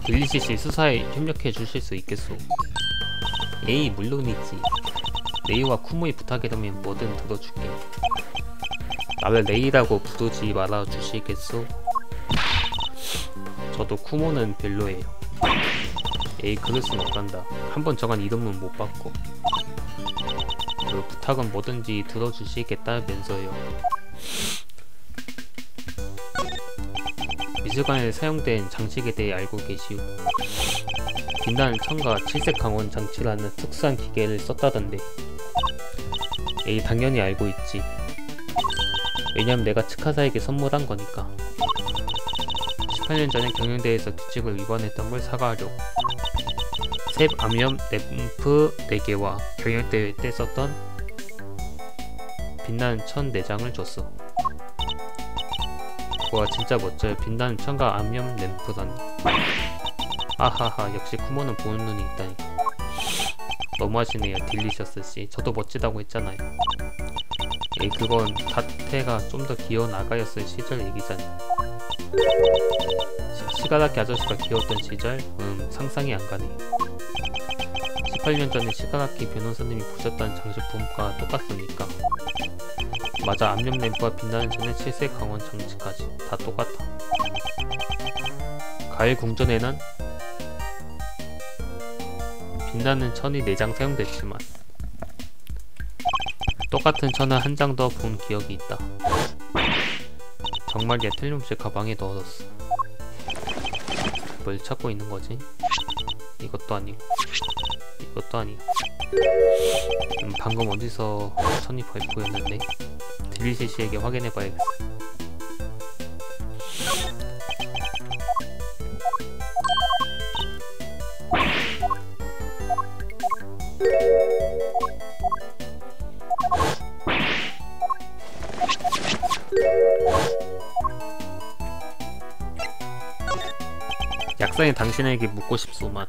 딜리시씨 수사에 협력해 주실 수 있겠소? 에이 물론이지. 레이와 쿠모이 부탁이라면 뭐든 들어줄게. 나를 레이라고 부르지 말아 주시겠소? 저도 쿠모는 별로예요. 에이 그럴 순 없단다. 한번 정한 이름은 못 바꿔. 그 부탁은 뭐든지 들어주시겠다면서요. 미술관에 사용된 장식에 대해 알고 계시오? 빛나는 천과 칠색 강원 장치라는 특수한 기계를 썼다던데. 에이 당연히 알고 있지. 왜냐면 내가 츠카사에게 선물한 거니까. 18년 전에 경영대회에서 규칙을 위반했던 걸 사과하려고 셉 암염 램프 4개와 경영대회 때 썼던 빛나는 천 4장을 줬어. 와 진짜 멋져요. 빛나는 천과 암염 램프라니. 하하하 역시 쿠모는 보는 눈이 있다니까. 너무하시네요 딜리셔스씨. 저도 멋지다고 했잖아요. 에이 그건 다테가 좀 더 귀여운 아가였을 시절 얘기잖아. 시가라키 아저씨가 귀여웠던 시절? 상상이 안 가네. 18년 전에 시가라키 변호사님이 보셨던 장식품과 똑같습니까? 맞아. 암염 램프와 빛나는 천의 칠색 강원 장치까지 다 똑같아. 가일 궁전에는 빛나는 천이 4장 사용됐지만 똑같은 천을 한 장 더 본 기억이 있다. 정말이야. 틀림없이 가방에 넣어뒀어. 뭘 찾고 있는 거지? 이것도 아니고 이것도 아니고. 방금 어디서 천이 보였는데? 딜리시씨에게 확인해봐야겠어. 약사인 당신에게 묻고 싶소만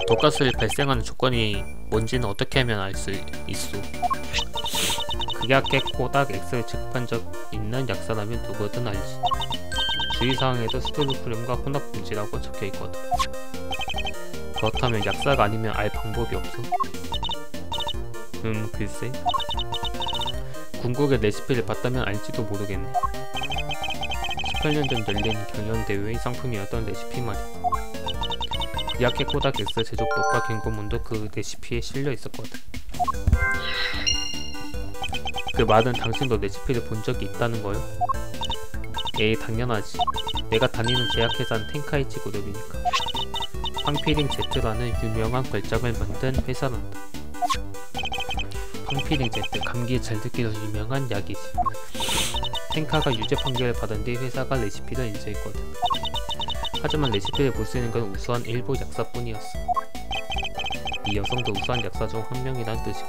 독가스를 발생하는 조건이 뭔지는 어떻게 하면 알 수 있소? 극약의 꼬닥 X를 취급한 적 있는 약사라면 누구든 알지. 주의사항에도 스토르프렘과 혼합금지라고 적혀있거든. 그렇다면 약사가 아니면 알 방법이 없어? 글쎄. 궁극의 레시피를 봤다면 알지도 모르겠네. 18년 전 열린 경연대회의 상품이었던 레시피 말이야. 약의 꼬닥 X 제조법과 경고문도 그 레시피에 실려 있었거든. 그 말은 당신도 레시피를 본 적이 있다는 거요? 에이 당연하지. 내가 다니는 제약회사는 텐카이치 그룹이니까. 팡피링 Z라는 유명한 걸작을 만든 회사란다. 팡피링 Z, 감기에 잘 듣기로 유명한 약이지. 텐카가 유죄 판결을 받은 뒤 회사가 레시피를 인수했거든. 하지만 레시피를 볼 수 있는 건 우수한 일부 약사뿐이었어. 이 여성도 우수한 약사 중 한 명이란 뜻이고.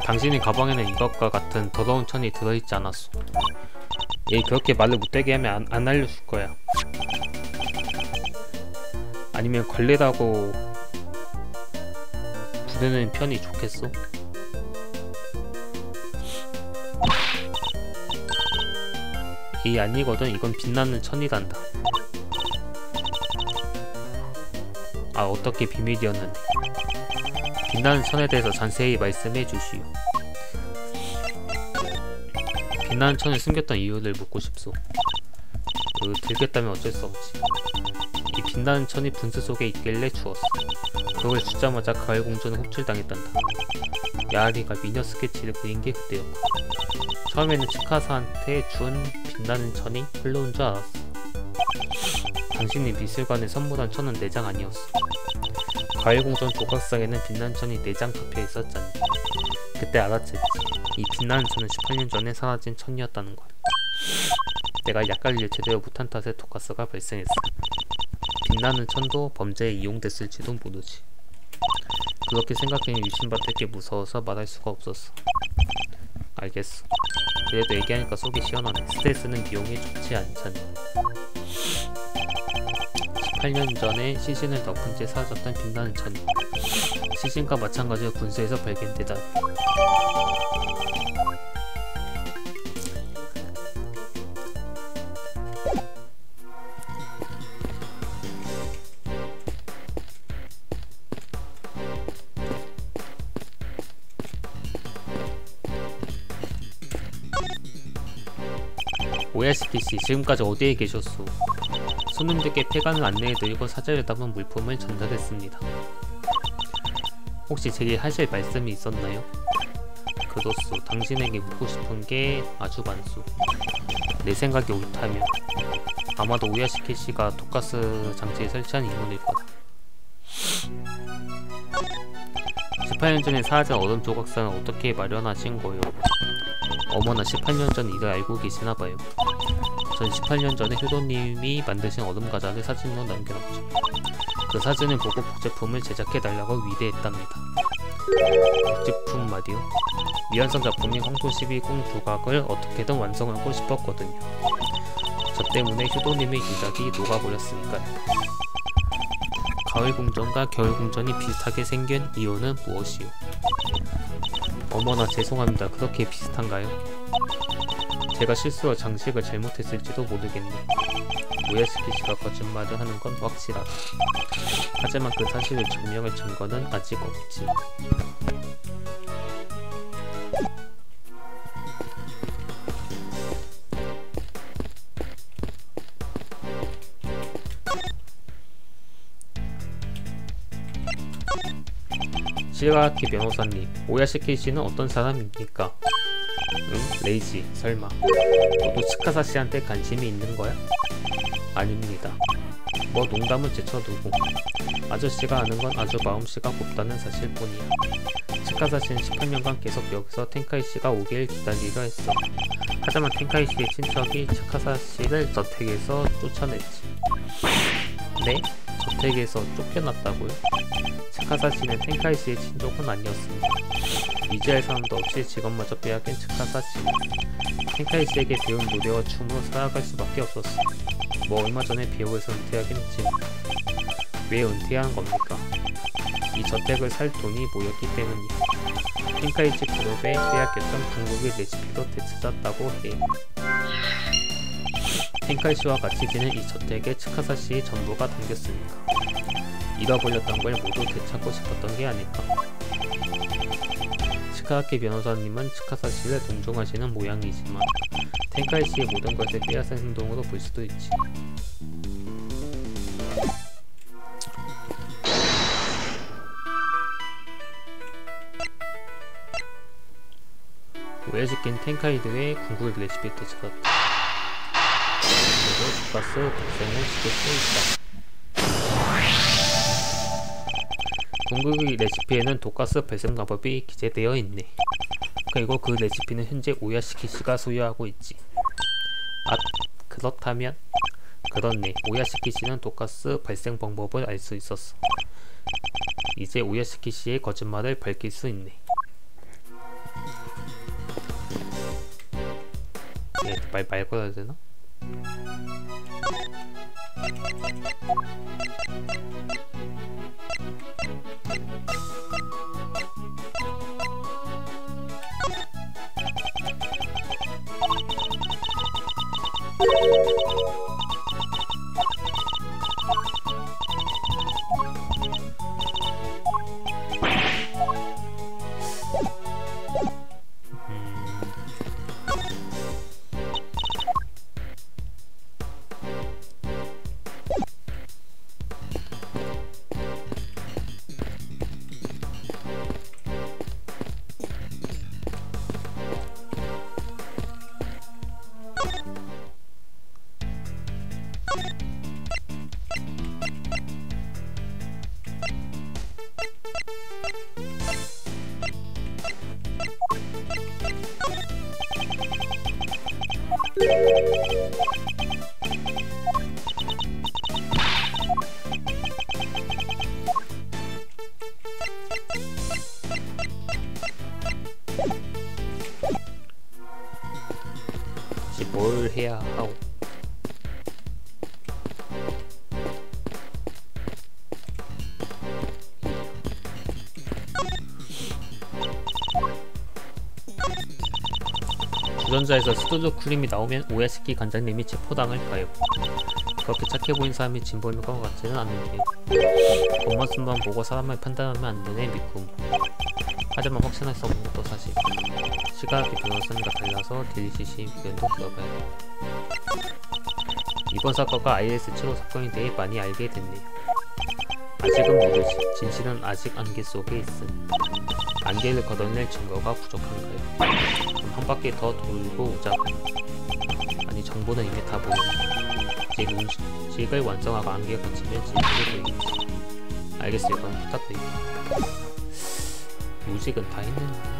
당신의 가방에는 이것과 같은 더러운 천이 들어있지 않았어. 에이 그렇게 말을 못되게 하면 안 알려줄 거야. 아니면 걸레라고 부르는 편이 좋겠어? 에이 아니거든. 이건 빛나는 천이란다. 아 어떻게 비밀이었는데. 빛나는 천에 대해서 자세히 말씀해 주시오. 빛나는 천을 숨겼던 이유를 묻고 싶소. 들겠다면 어쩔 수 없지. 이 빛나는 천이 분수 속에 있길래 주었어. 그걸 주자마자 가을 공주는 흡출당했단다. 야리가 미녀 스케치를 그린 게 그때였고. 처음에는 치카사한테 준 빛나는 천이 흘러온 줄 알았어. 당신이 미술관에 선물한 천은 4장 아니었어. 가을공전 조각상에는 빛나는 천이 4장 덮여 있었잖니. 그때 알았지. 이 빛나는 천은 18년 전에 사라진 천이었다는 걸. 내가 약관리를 제대로 못한 탓에 독가스가 발생했어. 빛나는 천도 범죄에 이용됐을지도 모르지. 그렇게 생각하니 유심받을 게 무서워서 말할 수가 없었어. 알겠어. 그래도 얘기하니까 속이 시원하네. 스트레스는 미용에 좋지 않잖니. 18년 전에 시신을 덮은 채 사라졌던 빛나는 천이 시신과 마찬가지로 군수에서 발견되다. 오야시키씨, 지금까지 어디에 계셨소? 손님들께 폐관을 안내해드리고 사자를 담은 물품을 전달했습니다. 혹시 제게 하실 말씀이 있었나요? 그렇소. 당신에게 묻고 싶은 게 아주 많소. 내 생각이 옳다면 아마도 오야시키씨가 독가스 장치를 설치한 인물일 거다. 18년 전에 사라진 얼음 조각상을 어떻게 마련하신 거요? 어머나 18년 전 일을 알고 계시나봐요. 전 18년 전에 효도님이 만드신 얼음 과자를 사진으로 남겨놨죠. 그 사진을 보고 복제품을 제작해달라고 위대했답니다. 복제품 말이요? 미완성 작품인 황토12궁 조각을 어떻게든 완성하고 싶었거든요. 저 때문에 효도님의 유작이 녹아버렸으니까요. 가을궁전과 겨울궁전이 비슷하게 생긴 이유는 무엇이요? 어머나 죄송합니다. 그렇게 비슷한가요? 제가 실수로 장식을 잘못했을지도 모르겠네. 오야시키씨가 거짓말을 하는 건 확실하다. 하지만 그 사실을 증명할 증거는 아직 없지. 시가키 변호사님, 오야시키씨는 어떤 사람입니까? 응? 레이지, 설마 너도 치카사씨한테 관심이 있는 거야? 아닙니다. 뭐 농담은 제쳐두고 아저씨가 아는 건 아주 마음씨가 곱다는 사실뿐이야. 치카사씨는 18년간 계속 여기서 텐카이씨가 오길 기다리려 했어. 하지만 텐카이씨의 친척이 치카사씨를 저택에서 쫓아냈지. 네? 저택에서 쫓겨났다고요? 치카사씨는 텐카이씨의 친족은 아니었습니다. 이지할 사람도 없이 직업마저 빼앗긴 치카사씨. 텐카이씨에게 배운 노래와 춤으로 살아갈 수밖에 없었어. 뭐 얼마 전에 배우에서 은퇴하긴 했지만 왜 은퇴한 겁니까? 이 저택을 살 돈이 모였기 때문이야. 텐카이씨 그룹에 빼앗겼던 궁극의 레시피도 되찾았다고 해. 텐카이씨와 같이 지낸 이 저택에 치카사씨의 전부가 담겼으니까 잃어버렸던 걸 모두 되찾고 싶었던 게 아닐까. 치카사키 변호사님은 치카사씨를 동정하시는 모양이지만 텐카이씨의 모든 것을 빼앗은 행동으로 볼 수도 있지. 오야시키는 텐카이들의 궁극 레시피를 되찾았다. 그리고 독가스 발생을 시킬 수 있다. 궁극의 레시피에는 독가스 발생 마법이 기재되어 있네. 그리고 그 레시피는 현재 오야시키씨가 소유하고 있지. 아, 그렇다면? 그렇네. 오야시키씨는 독가스 발생 방법을 알 수 있었어. 이제 오야시키씨의 거짓말을 밝힐 수 있네. 말 걸어야 되나? 뭘 해야 하오? 주전자에서 스토르 쿨림이 나오면 오야시키 관장님이 체포당할까요? 그렇게 착해 보인 사람이 진범일 것 같지는 않은데 겉모습만 보고 사람을 판단하면 안 되네 미쿰. 하지만 확신할 수 없는 것도 사실. 시가키 변호사님과 달라서 딜리시시 의견도 들어봐야 돼. 이번 사건과 IS-75 사건에 대해 많이 알게 됐네요. 아직은 모르지. 진실은 아직 안개 속에 있음. 안개를 걷어낼 증거가 부족한가요? 그럼 한 바퀴 더 돌고 오자고. 아니, 정보는 이미 다 모르네. 이제 음식을 완성하고 안개가 걷히면 진실이 보이겠지. 알겠어요. 그럼 부탁드립니다. 무직은 다 했는데.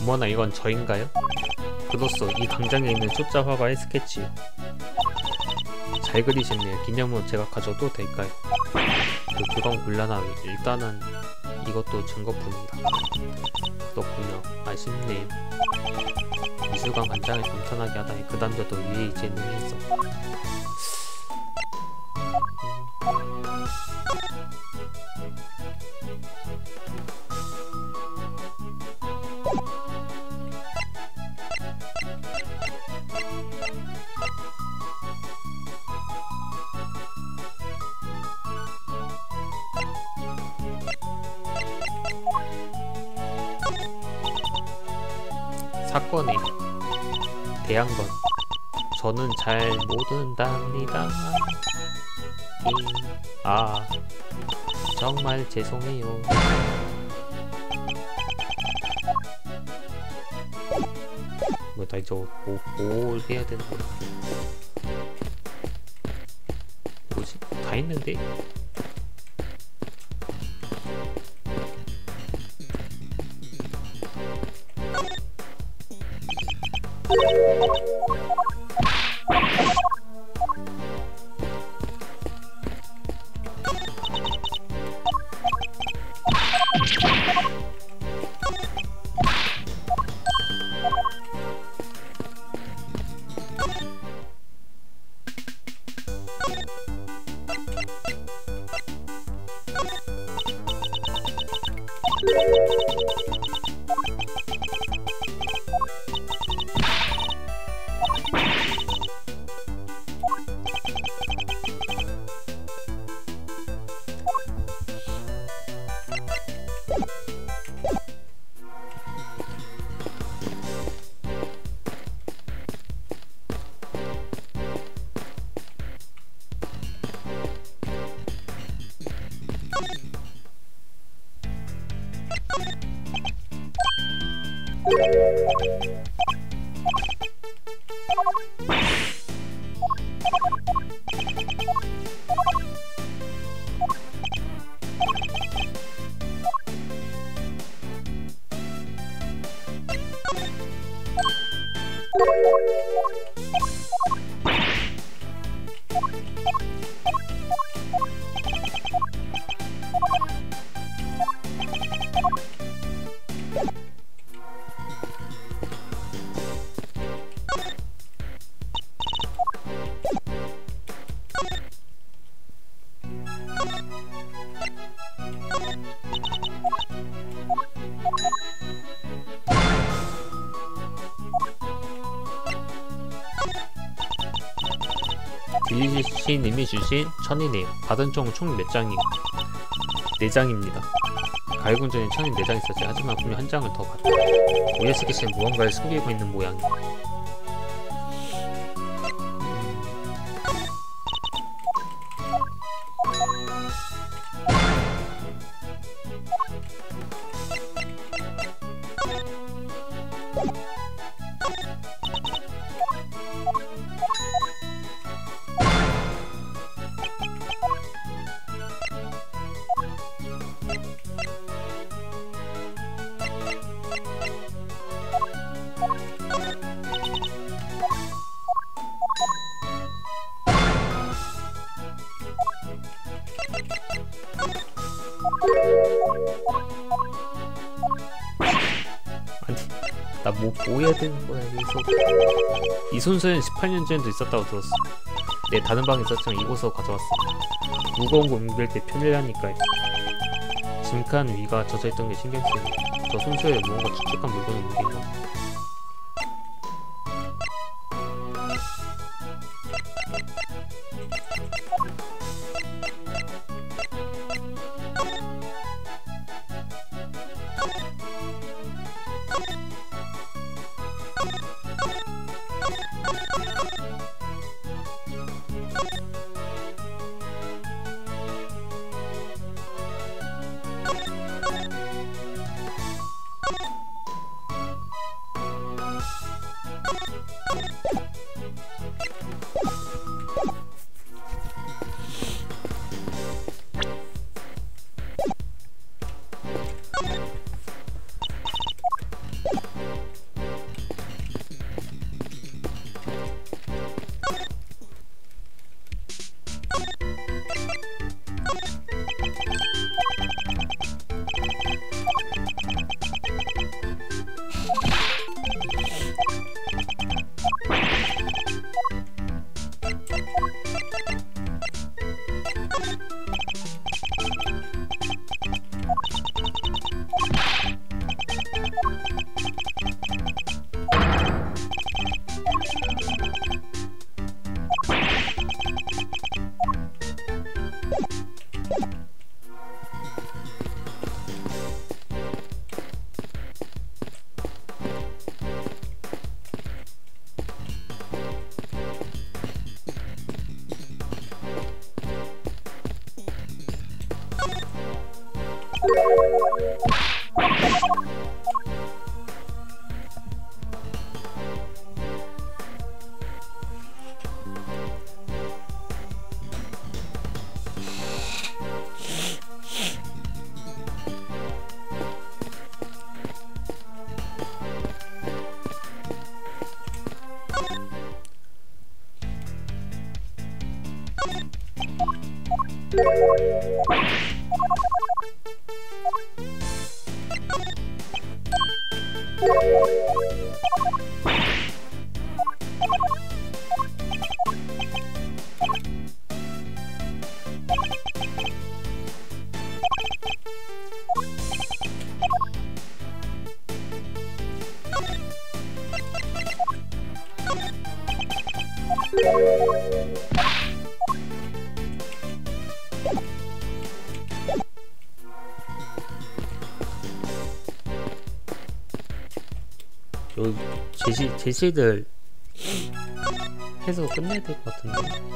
어머나, 이건 저인가요? 그로써 이 강장에 있는 초짜 화가의 스케치요. 잘 그리셨네요. 기념으로 제가 가져도 될까요? 그건 곤란하게. 일단은 이것도 증거품이다. 그렇군요. 아쉽네요. 미술관 관장을 감탄하게 하다니 그 남자도 위의 재능이 있어. 사건에 대한 건 저는 잘 모른답니다. 정말 죄송해요. 나 이제 뭘 해야 되는 거야? 뭐지? 다 했는데? 빌리시님이 주신 천이네요. 받은 총은 총 몇 장이요? 4장입니다. 가해군 전에 천이 4장 있었지. 하지만 분명 한 장을 더 받다. 오야스키 씨는 무언가를 숨기고 있는 모양이야. 나 뭐 해야 되는 거야 여기서. 이 손수는 18년 전에도 있었다고 들었어. 내 다른 방에 있었지만 이곳으로 가져왔어. 무거운 거 옮길 때 편리하니까요. 짐칸 위가 젖어있던 게 신경 쓰이네. 저 손수에 무언가 축축한 물건을 옮긴다. 요 제시들 해서 끝내야 될 것 같은데.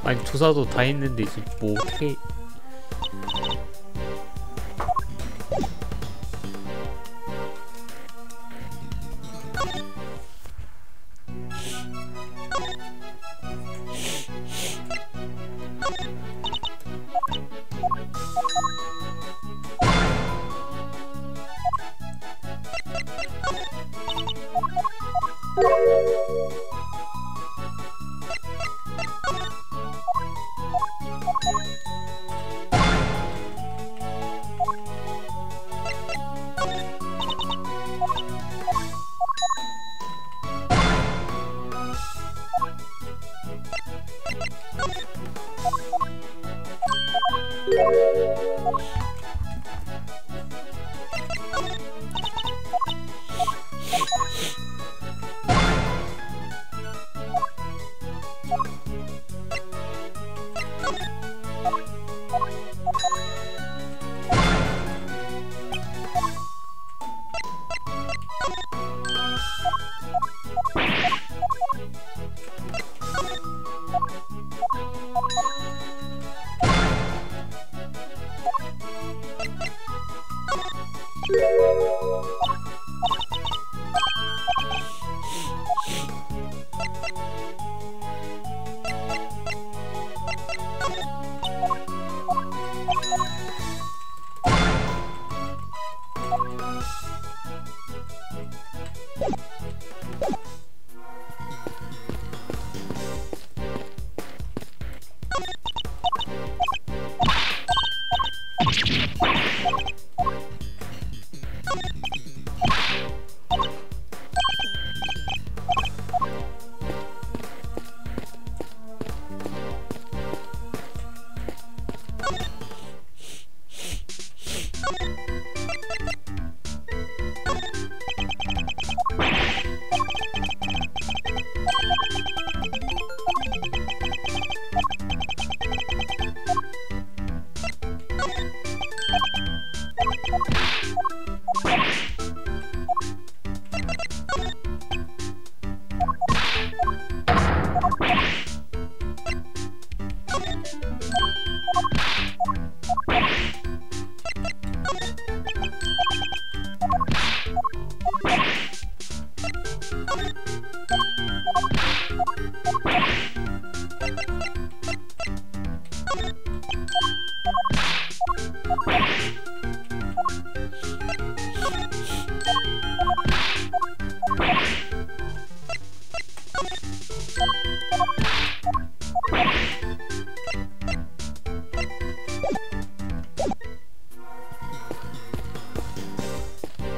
아니 조사도 다 했는데 이제 뭐 어떻게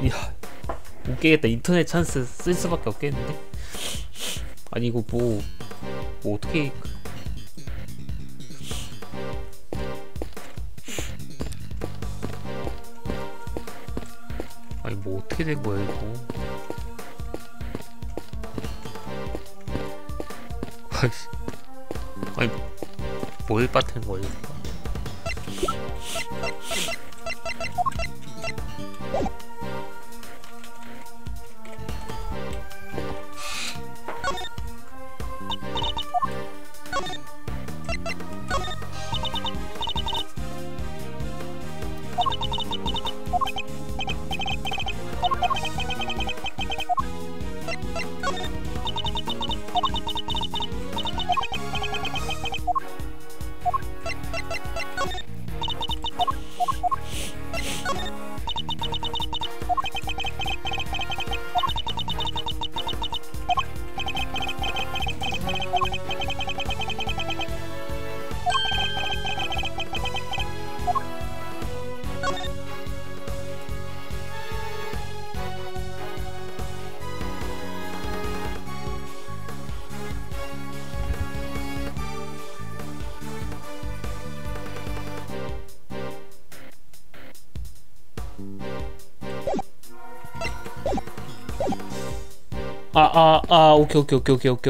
이야 못 깨겠다. 인터넷 찬스 쓸 수밖에 없겠는데. 아니 이거 뭐 어떻게 아니 뭐 어떻게 된 거야 이거. 아니 뭘 빠뜨린 거야 이거.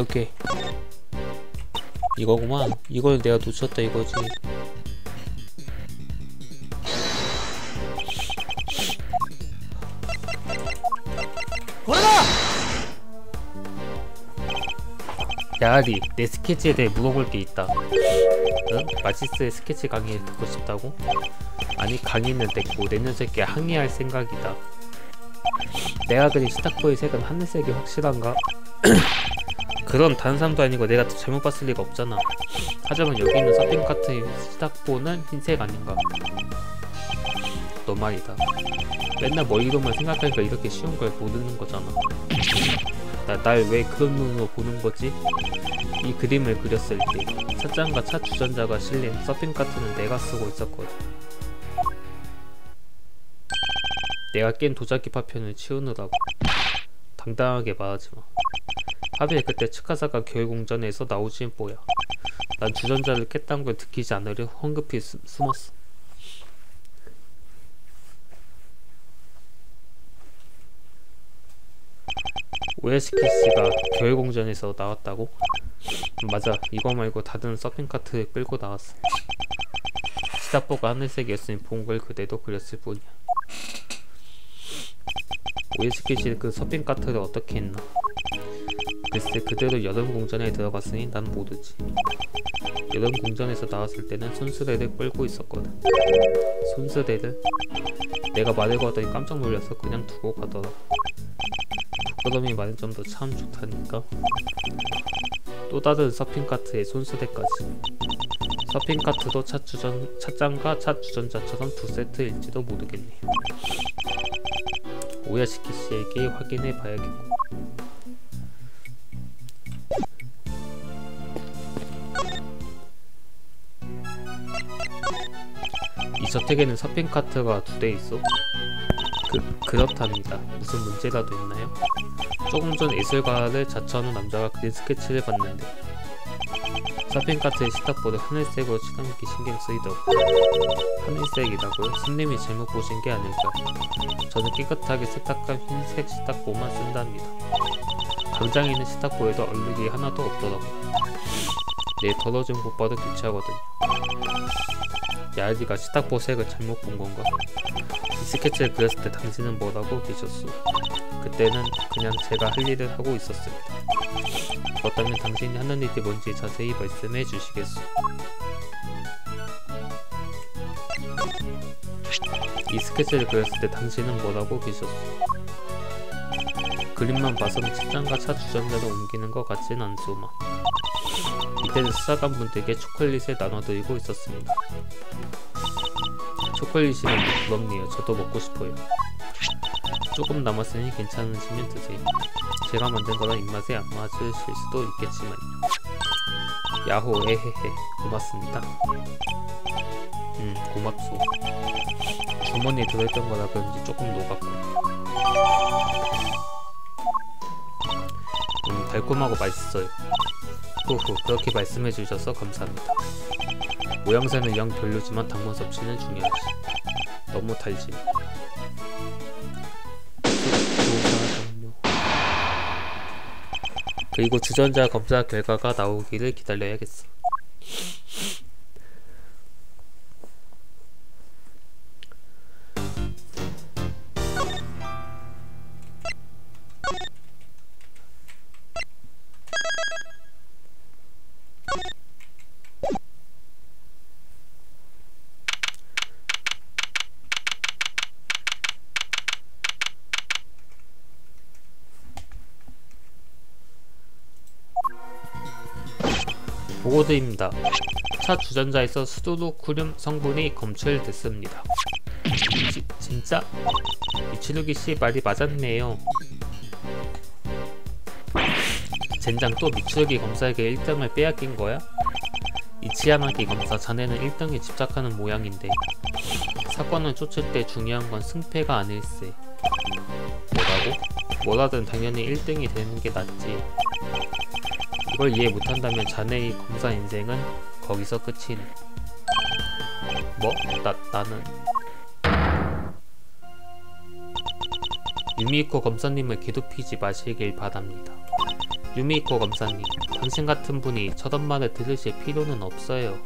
오케이. 이거구만. 이걸 내가 놓쳤다 이거지. 야리, 내 스케치에 대해 물어볼 게 있다. 응? 마시스의 스케치 강의를 듣고 싶다고? 아니, 강의는 됐고 내 녀석이 항의할 생각이다. 내가 그린 시타코의 색은 하늘색이 확실한가? 그런 단삼도 아니고 내가 잘못 봤을 리가 없잖아. 하지만 여기 있는 서핑카트의 시타코는 흰색 아닌가? 너 말이다. 맨날 머리로만 생각하니까 이렇게 쉬운 걸 모르는 거잖아. 날 왜 그런 눈으로 보는 거지? 이 그림을 그렸을 때 찻잔과 차 주전자가 실린 서핑카트는 내가 쓰고 있었거든. 내가 깬 도자기 파편을 치우느라고. 당당하게 말하지마. 하필 그때 츠카사가 교회공전에서 나오지 뭐야. 난 주전자를 깼다는 걸 들키지 않으려 황급히 숨었어. 오야시키씨가 교회공전에서 나왔다고? 맞아. 이거 말고 다른 서핑카트를 끌고 나왔어. 시다뽀가 하늘색이었으니 본 걸 그대로 그렸을 뿐이야. 오야시키씨는 그 서핑카트를 어떻게 했나? 글쎄, 그대로 여름공전에 들어갔으니 난 모르지. 여름공전에서 나왔을 때는 손수레를 끌고 있었거든. 손수레를? 내가 말을 거더니 깜짝 놀라서 그냥 두고 가더라. 부끄러움이 많은 점도 참 좋다니까. 또 다른 서핑카트에 손수레까지. 서핑카트도 찻잔과 차 주전자처럼 두 세트일지도 모르겠네. 오야시키씨에게 확인해 봐야겠고. 이 저택에는 서핑카트가 2대 있어? 그렇답니다. 무슨 문제라도 있나요? 조금 전 예술가를 자처하는 남자가 그린 스케치를 봤는데 서핑카트의 시타포를 하늘색으로 칠하는 게 신경 쓰이더라고요. 하늘색이라고요? 손님이 잘못 보신 게 아닐까요? 저는 깨끗하게 세탁한 흰색 시타포만 쓴답니다. 당장에 있는 시타포에도 얼룩이 하나도 없더라고요. 내일 더러워진 곧바로 교체하거든요. 야리가 시타포 색을 잘못 본 건가? 이 스케치를 그렸을 때 당신은 뭐라고 계셨소? 그때는 그냥 제가 할 일을 하고 있었습니다. 그렇다면 당신이 하는 일이 뭔지 자세히 말씀해 주시겠소? 이 스케치를 그렸을 때 당신은 뭐라고 계셨소? 그림만 봐서는 찻잔과 차 주전자를 옮기는 것 같진 않소마. 이때는 수사관분들께 초콜릿을 나눠드리고 있었습니다. 초콜릿이 너무 부럽네요. 저도 먹고 싶어요. 조금 남았으니 괜찮으시면 드세요. 제가 만든 거라 입맛에 안 맞으실 수도 있겠지만요. 야호, 에헤헤. 고맙습니다. 고맙소. 주머니에 들어있던 거라 그런지 조금 녹았고. 달콤하고 맛있어요. 후후, 그렇게 말씀해 주셔서 감사합니다. 모양새는 영 별로지만 당분 섭취는 중요하지. 너무 달지. 그리고 주전자 검사 결과가 나오기를 기다려야겠어. 보고드립니다. 차 주전자에서 수도쿠륨 성분이 검출됐습니다. 진짜? 미츠루기씨 말이 맞았네요. 젠장, 또 미츠루기 검사에게 1등을 빼앗긴 거야? 이치야마기 검사, 자네는 1등에 집착하는 모양인데 사건을 쫓을 때 중요한 건 승패가 아닐세. 뭐라고? 뭐라든 당연히 1등이 되는 게 낫지. 이걸 이해 못한다면 자네의 검사 인생은 거기서 끝이네. 뭐? 나는 유미히코 검사님을 괴롭히지 마시길 바랍니다. 유미히코 검사님, 당신 같은 분이 저런 말을 들으실 필요는 없어요.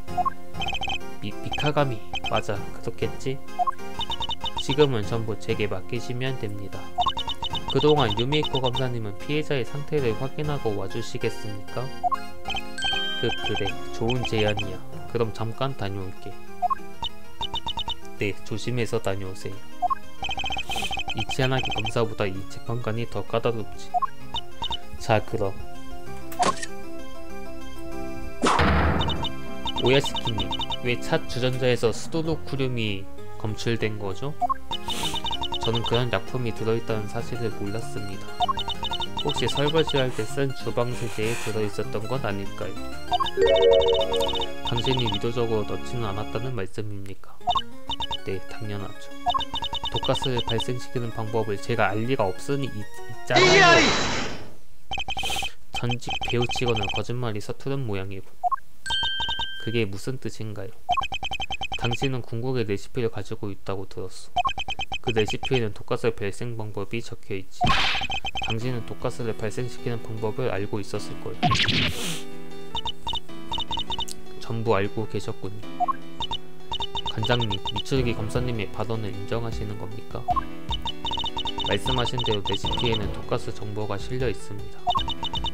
미카가미, 맞아, 그렇겠지? 지금은 전부 제게 맡기시면 됩니다. 그동안 유미히코 검사님은 피해자의 상태를 확인하고 와주시겠습니까? 그래, 좋은 제안이야. 그럼 잠깐 다녀올게. 네, 조심해서 다녀오세요. 이치하나기 검사보다 이 재판관이 더 까다롭지. 자, 그럼. 오야시키님, 왜 차 주전자에서 수도노쿠륨이 검출된 거죠? 저는 그런 약품이 들어있다는 사실을 몰랐습니다. 혹시 설거지할 때 쓴 주방세제에 들어있었던 건 아닐까요? 당신이 의도적으로 넣지는 않았다는 말씀입니까? 네, 당연하죠. 독가스를 발생시키는 방법을 제가 알 리가 없으니 있잖아요. 전직 배우 직원은 거짓말이 서투른 모양이군. 그게 무슨 뜻인가요? 당신은 궁극의 레시피를 가지고 있다고 들었어. 그 레시피에는 독가스 발생 방법이 적혀있지. 당신은 독가스를 발생시키는 방법을 알고 있었을 거예요. 전부 알고 계셨군요. 관장님, 미츠루기 검사님의 발언을 인정하시는 겁니까? 말씀하신 대로 레시피에는 독가스 정보가 실려 있습니다.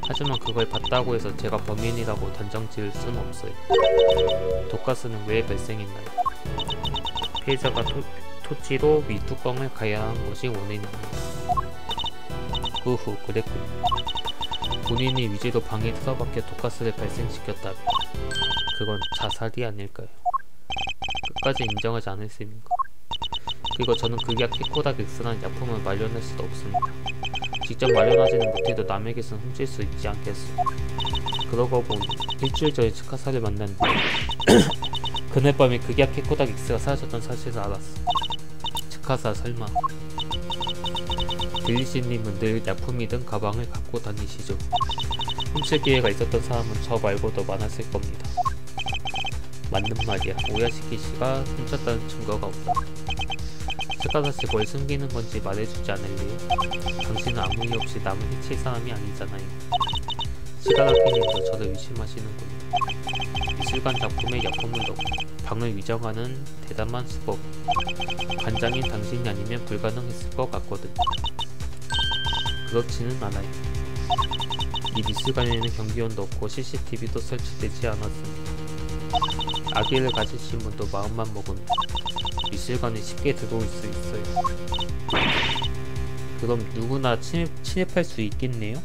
하지만 그걸 봤다고 해서 제가 범인이라고 단정 지을 순 없어요. 독가스는 왜 발생했나요? 피해자가 토치로 위뚜껑을 가열한 것이 원인입니다. 후후, 그랬군요. 본인이 위지로 방에 틀어박혀 독가스를 발생시켰다면 그건 자살이 아닐까요? 끝까지 인정하지 않으십니까? 그리고 저는 극약 히코닥엑스라는 약품을 마련할 수도 없습니다. 직접 마련하지는 못해도 남에게선 훔칠 수 있지 않겠소. 그러고 보니 일주일 전에 츠카사를 만난 뒤 그날 밤에 극약 히코닥엑스가 사라졌던 사실을 알았어. 츠카사 설마. 딜리시님은 늘 약품이든 가방을 갖고 다니시죠. 훔칠 기회가 있었던 사람은 저 말고도 많았을 겁니다. 맞는 말이야. 오야시키씨가 훔쳤다는 증거가 없다. 츠카사씨 뭘 숨기는 건지 말해주지 않을래요? 당신은 아무 이유 없이 남을 해칠 사람이 아니잖아요. 시가라키님도 저를 의심하시는군요. 미술관 작품에 약품을 넣고 방을 위장하는 대담한 수법. 관장인 당신이 아니면 불가능했을 것 같거든. 그렇지는 않아요. 이 미술관에는 경비원도 없고 CCTV도 설치되지 않았습니다. 아기를 가지신 분도 마음만 먹으면 미술관에 쉽게 들어올 수 있어요. 그럼 누구나 침입할 수 있겠네요?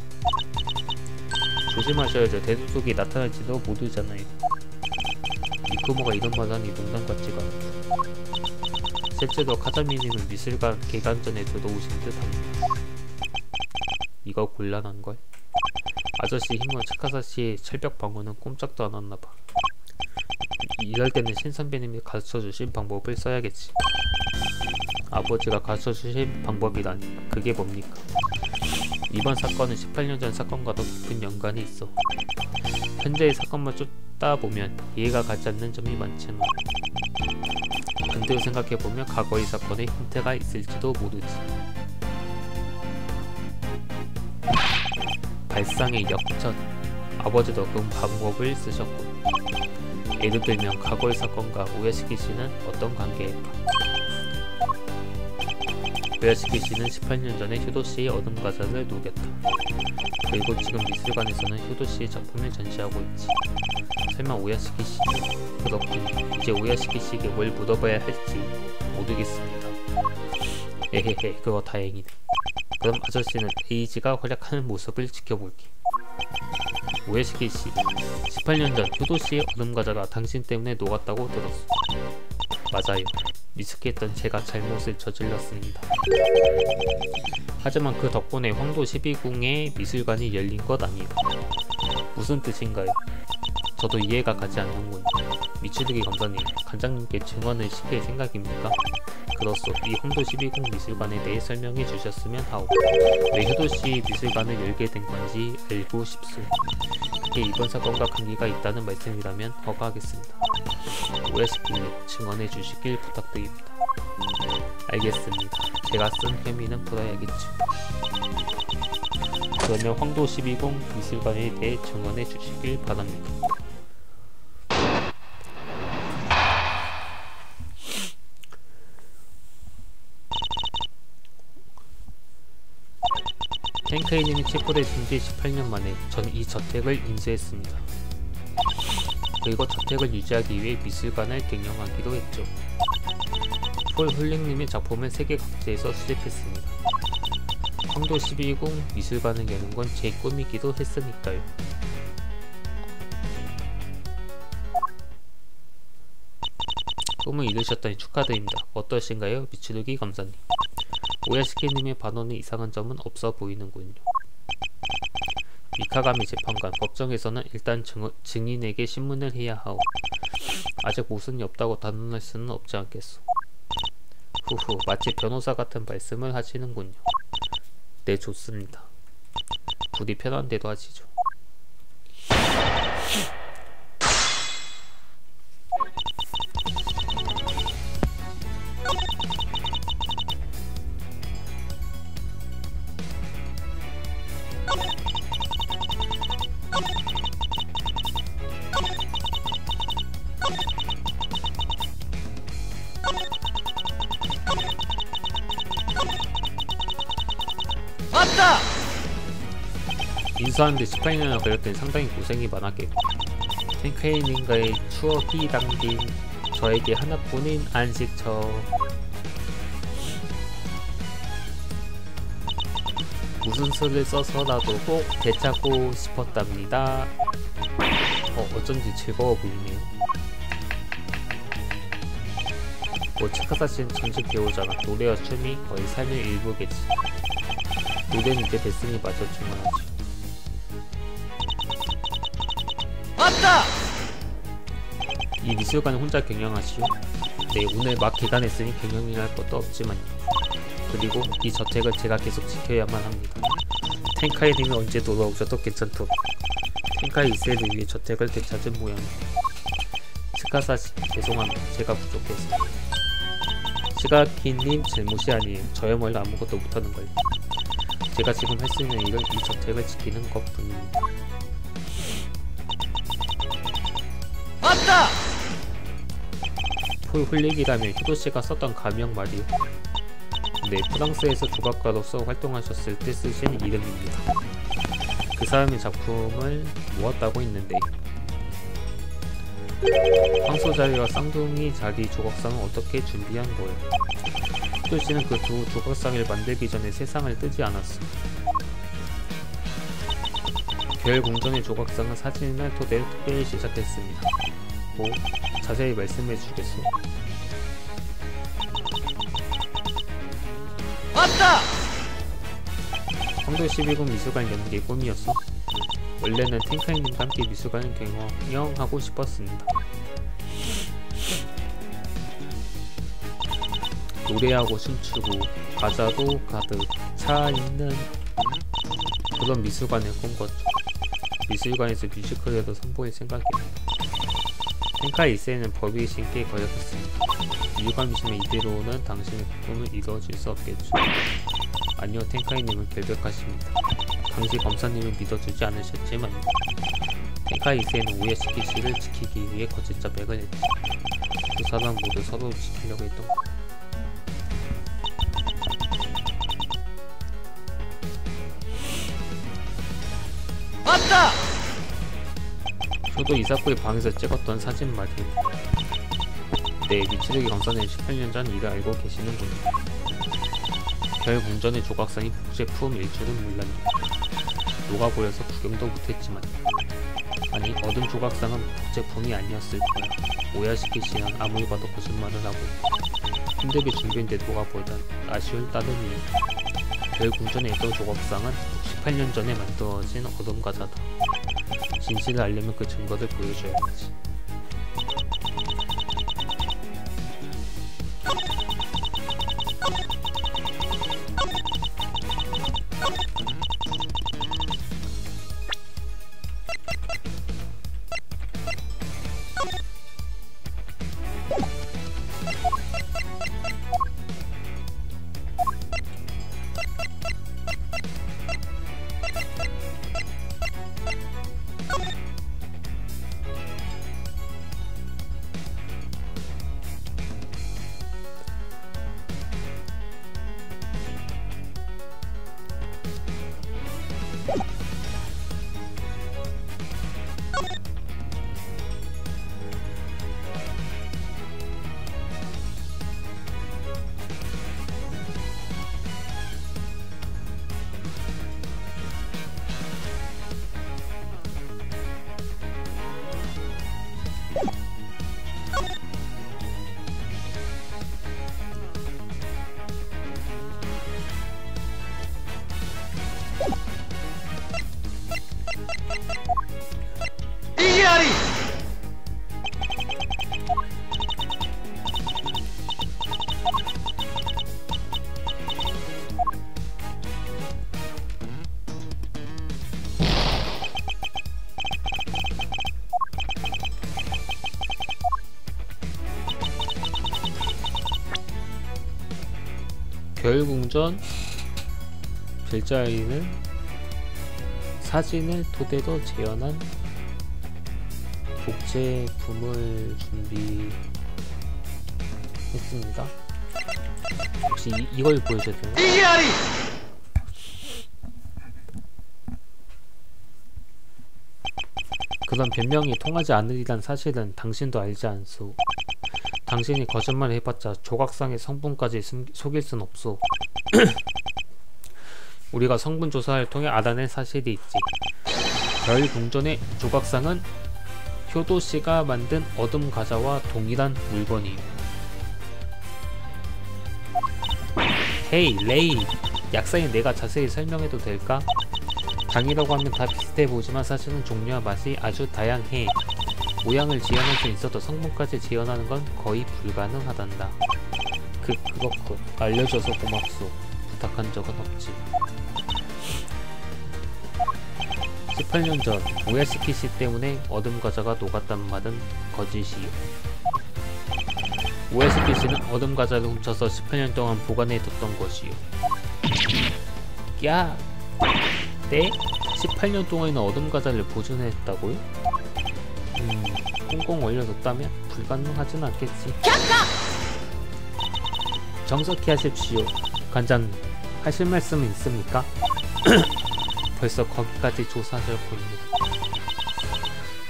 조심하셔야죠. 대수족이 나타날지도 모르잖아요. 미쿠모가 이런 말 하니 농담 같지가 않죠. 실제로 카자미님은 미술관 개관 전에 들어오신 듯 합니다. 이거 곤란한걸? 아저씨 힘으로 츠카사씨의 철벽 방어는 꼼짝도 않았나봐. 이럴 때는 신선배님이 가르쳐주신 방법을 써야겠지. 아버지가 가르쳐주신 방법이라니 그게 뭡니까? 이번 사건은 18년 전 사건과 더 깊은 연관이 있어. 현재의 사건만 쫓다보면 이해가 가지 않는 점이 많지만 반대로 생각해보면 과거의 사건에 힌트가 있을지도 모르지. 발상의 역전. 아버지도 그 방법을 쓰셨고, 예를 들면 과거의 사건과 오야시키 씨는 어떤 관계일까? 오야시키 씨는 18년 전에 효도 씨의 얼음 과자를 녹였다. 그리고 지금 미술관에서는 효도 씨의 작품을 전시하고 있지. 설마 오야시키 씨? 그렇군요. 이제 오야시키 씨에게 뭘 물어봐야 할지 모르겠습니다. 에헤헤, 그거 다행이네. 그럼 아저씨는 에이지가 활약하는 모습을 지켜볼게. 오야시키 씨, 18년 전 효도 씨의 얼음 과자가 당신 때문에 녹았다고 들었어. 맞아요. 미숙했던 제가 잘못을 저질렀습니다. 하지만 그 덕분에 황도 12궁의 미술관이 열린 것 아니에요. 무슨 뜻인가요? 저도 이해가 가지 않는군요. 미츠루기 검사님, 관장님께 증언을 시킬 생각입니까? 그렇소. 이 황도 12궁 미술관에 대해 설명해 주셨으면 하오. 왜 효도씨 미술관을 열게 된 건지 알고 싶소. 그게 이번 사건과 관계가 있다는 말씀이라면 허가하겠습니다. 오야시키님, 증언해 주시길 부탁드립니다. 알겠습니다. 제가 쓴 혐의는 풀어야겠죠. 그러면 황도 12공 미술관에 대해 증언해 주시길 바랍니다. 텐카이님이 체포되신 지 18년 만에 전 이 저택을 인수했습니다. 그리고 저택을 유지하기 위해 미술관을 경영하기로 했죠. 폴 훌링님의 작품은 세계 각지에서 수집했습니다. 황도 12공 미술관을 여는 건 제 꿈이기도 했으니까요. 꿈을 이루셨다니 축하드립니다. 어떠신가요? 미츠루기 감사님. 오야시키님의 반원에 이상한 점은 없어 보이는군요. 미카가미 재판관, 법정에서는 일단 증인에게 신문을 해야 하오. 아직 모순이 없다고 단언할 수는 없지 않겠소. 후후, 마치 변호사 같은 말씀을 하시는군요. 네, 좋습니다. 부디 편한 대로 하시죠. 왔다! 인수하는데 18년이나 걸렸더니 상당히 고생이 많았겠고, 텐카이님과의 추억이 담긴 저에게 하나뿐인 안식처. 무슨 수를 써서라도 꼭 되찾고 싶었답니다. 어쩐지 즐거워 보이네요. 뭐 체카사시는 전직 배우잖아. 노래와 춤이 거의 삶의 일부겠지. 노래는 이제 됐으니 마저 중요하지. 왔다! 이 미술관을 혼자 경영하시오? 네, 오늘 막 개관했으니 경영이나 할 것도 없지만요. 그리고 이 저택을 제가 계속 지켜야만 합니다. 텐카이님이 언제 돌아오셔도 괜찮도록. 텐카이 2세를 위해 저택을 되찾은 모양입니다. 스카사시, 죄송합니다. 제가 부족해서. 시가키님 잘못이 아니에요. 저야말로 아무것도 못하는 거예요. 제가 지금 할 수 있는 일은 이 저택을 지키는 것 뿐입니다. 왔다! 폴 훌릭이라면 히도시가 썼던 가명 말이요. 네, 프랑스에서 조각가로서 활동하셨을 때 쓰신 이름입니다. 그 사람의 작품을 모았다고 했는데, 황소자리와 쌍둥이 자리 조각상은 어떻게 준비한 거예요? 히도시는 그 두 조각상을 만들기 전에 세상을 뜨지 않았어. 별궁전의 조각상은 사진을 토대로 특별히 제작했습니다. 뭐, 자세히 말씀해 주겠소? 왔다! 황도 12군 미술관 여는 게 꿈이었어? 원래는 텐카이님과 함께 미술관을 경영하고 싶었습니다. 노래하고 춤추고 과자도 가득 차있는 그런 미술관을 꿈꿨죠. 미술관에서 뮤지컬에도 선보일 생각이에요. 텐카이 2세는 법이 신께 걸렸습니다. 유감이시면 이대로는 당신의 꿈을 이루어질 수 없겠죠. 아니요, 텐카이님은 결백하십니다. 당시 검사님을 믿어주지 않으셨지만 텐카이 2세는 오야시키씨를 지키기 위해 거짓 자백을 했죠. 두 사람 모두 서로 지키려고 했던 것. 왔다! 저도 이사쿠의 방에서 찍었던 사진 말이에요. 네, 미츠루기 검사는 18년 전 일을 알고 계시는군요. 별궁전의 조각상이 복제품일 줄은 몰랐네요. 녹아보여서 구경도 못했지만, 아니, 얻은 조각상은 복제품이 아니었을 거야. 오야시키씨는 아무리 봐도 거짓말을 하고 힘들게 준비했는데 녹아보이단 아쉬울 따름이에요. 별궁전의 어떤 조각상은 18년 전에 만들어진 얼음 과자다. 진실을 알려면 그 증거를 보여줘야지. 겨울궁전 별자리는 사진을 토대로 재현한 복제품을 준비했습니다. 혹시 이걸 보여줘야 되나요? 이하리! 그런 변명이 통하지 않으리란 사실은 당신도 알지 않소. 당신이 거짓말을 해봤자 조각상의 성분까지 속일 순 없소. 우리가 성분 조사를 통해 알아낸 사실이 있지. 별궁전의 조각상은 효도씨가 만든 어둠 과자와 동일한 물건이요. 헤이 레이, 약상에 내가 자세히 설명해도 될까? 당이라고 하면 다 비슷해 보이지만 사실은 종류와 맛이 아주 다양해. 모양을 지어낼 수 있어도 성분까지 지어내는 건 거의 불가능하단다. 그렇군. 알려줘서 고맙소. 부탁한 적은 없지. 18년 전 오야시키 씨 때문에 어둠 과자가 녹았단 말은 거짓이요. 오야시키 씨는 어둠 과자를 훔쳐서 18년 동안 보관해뒀던 것이요. 야! 네? 18년 동안이나 어둠 과자를 보존했다고요? 꽁꽁 얼려뒀다면 불가능하진 않겠지. 정석히 하십시오. 관장, 하실 말씀은 있습니까? 벌써 거기까지 조사하셨군요.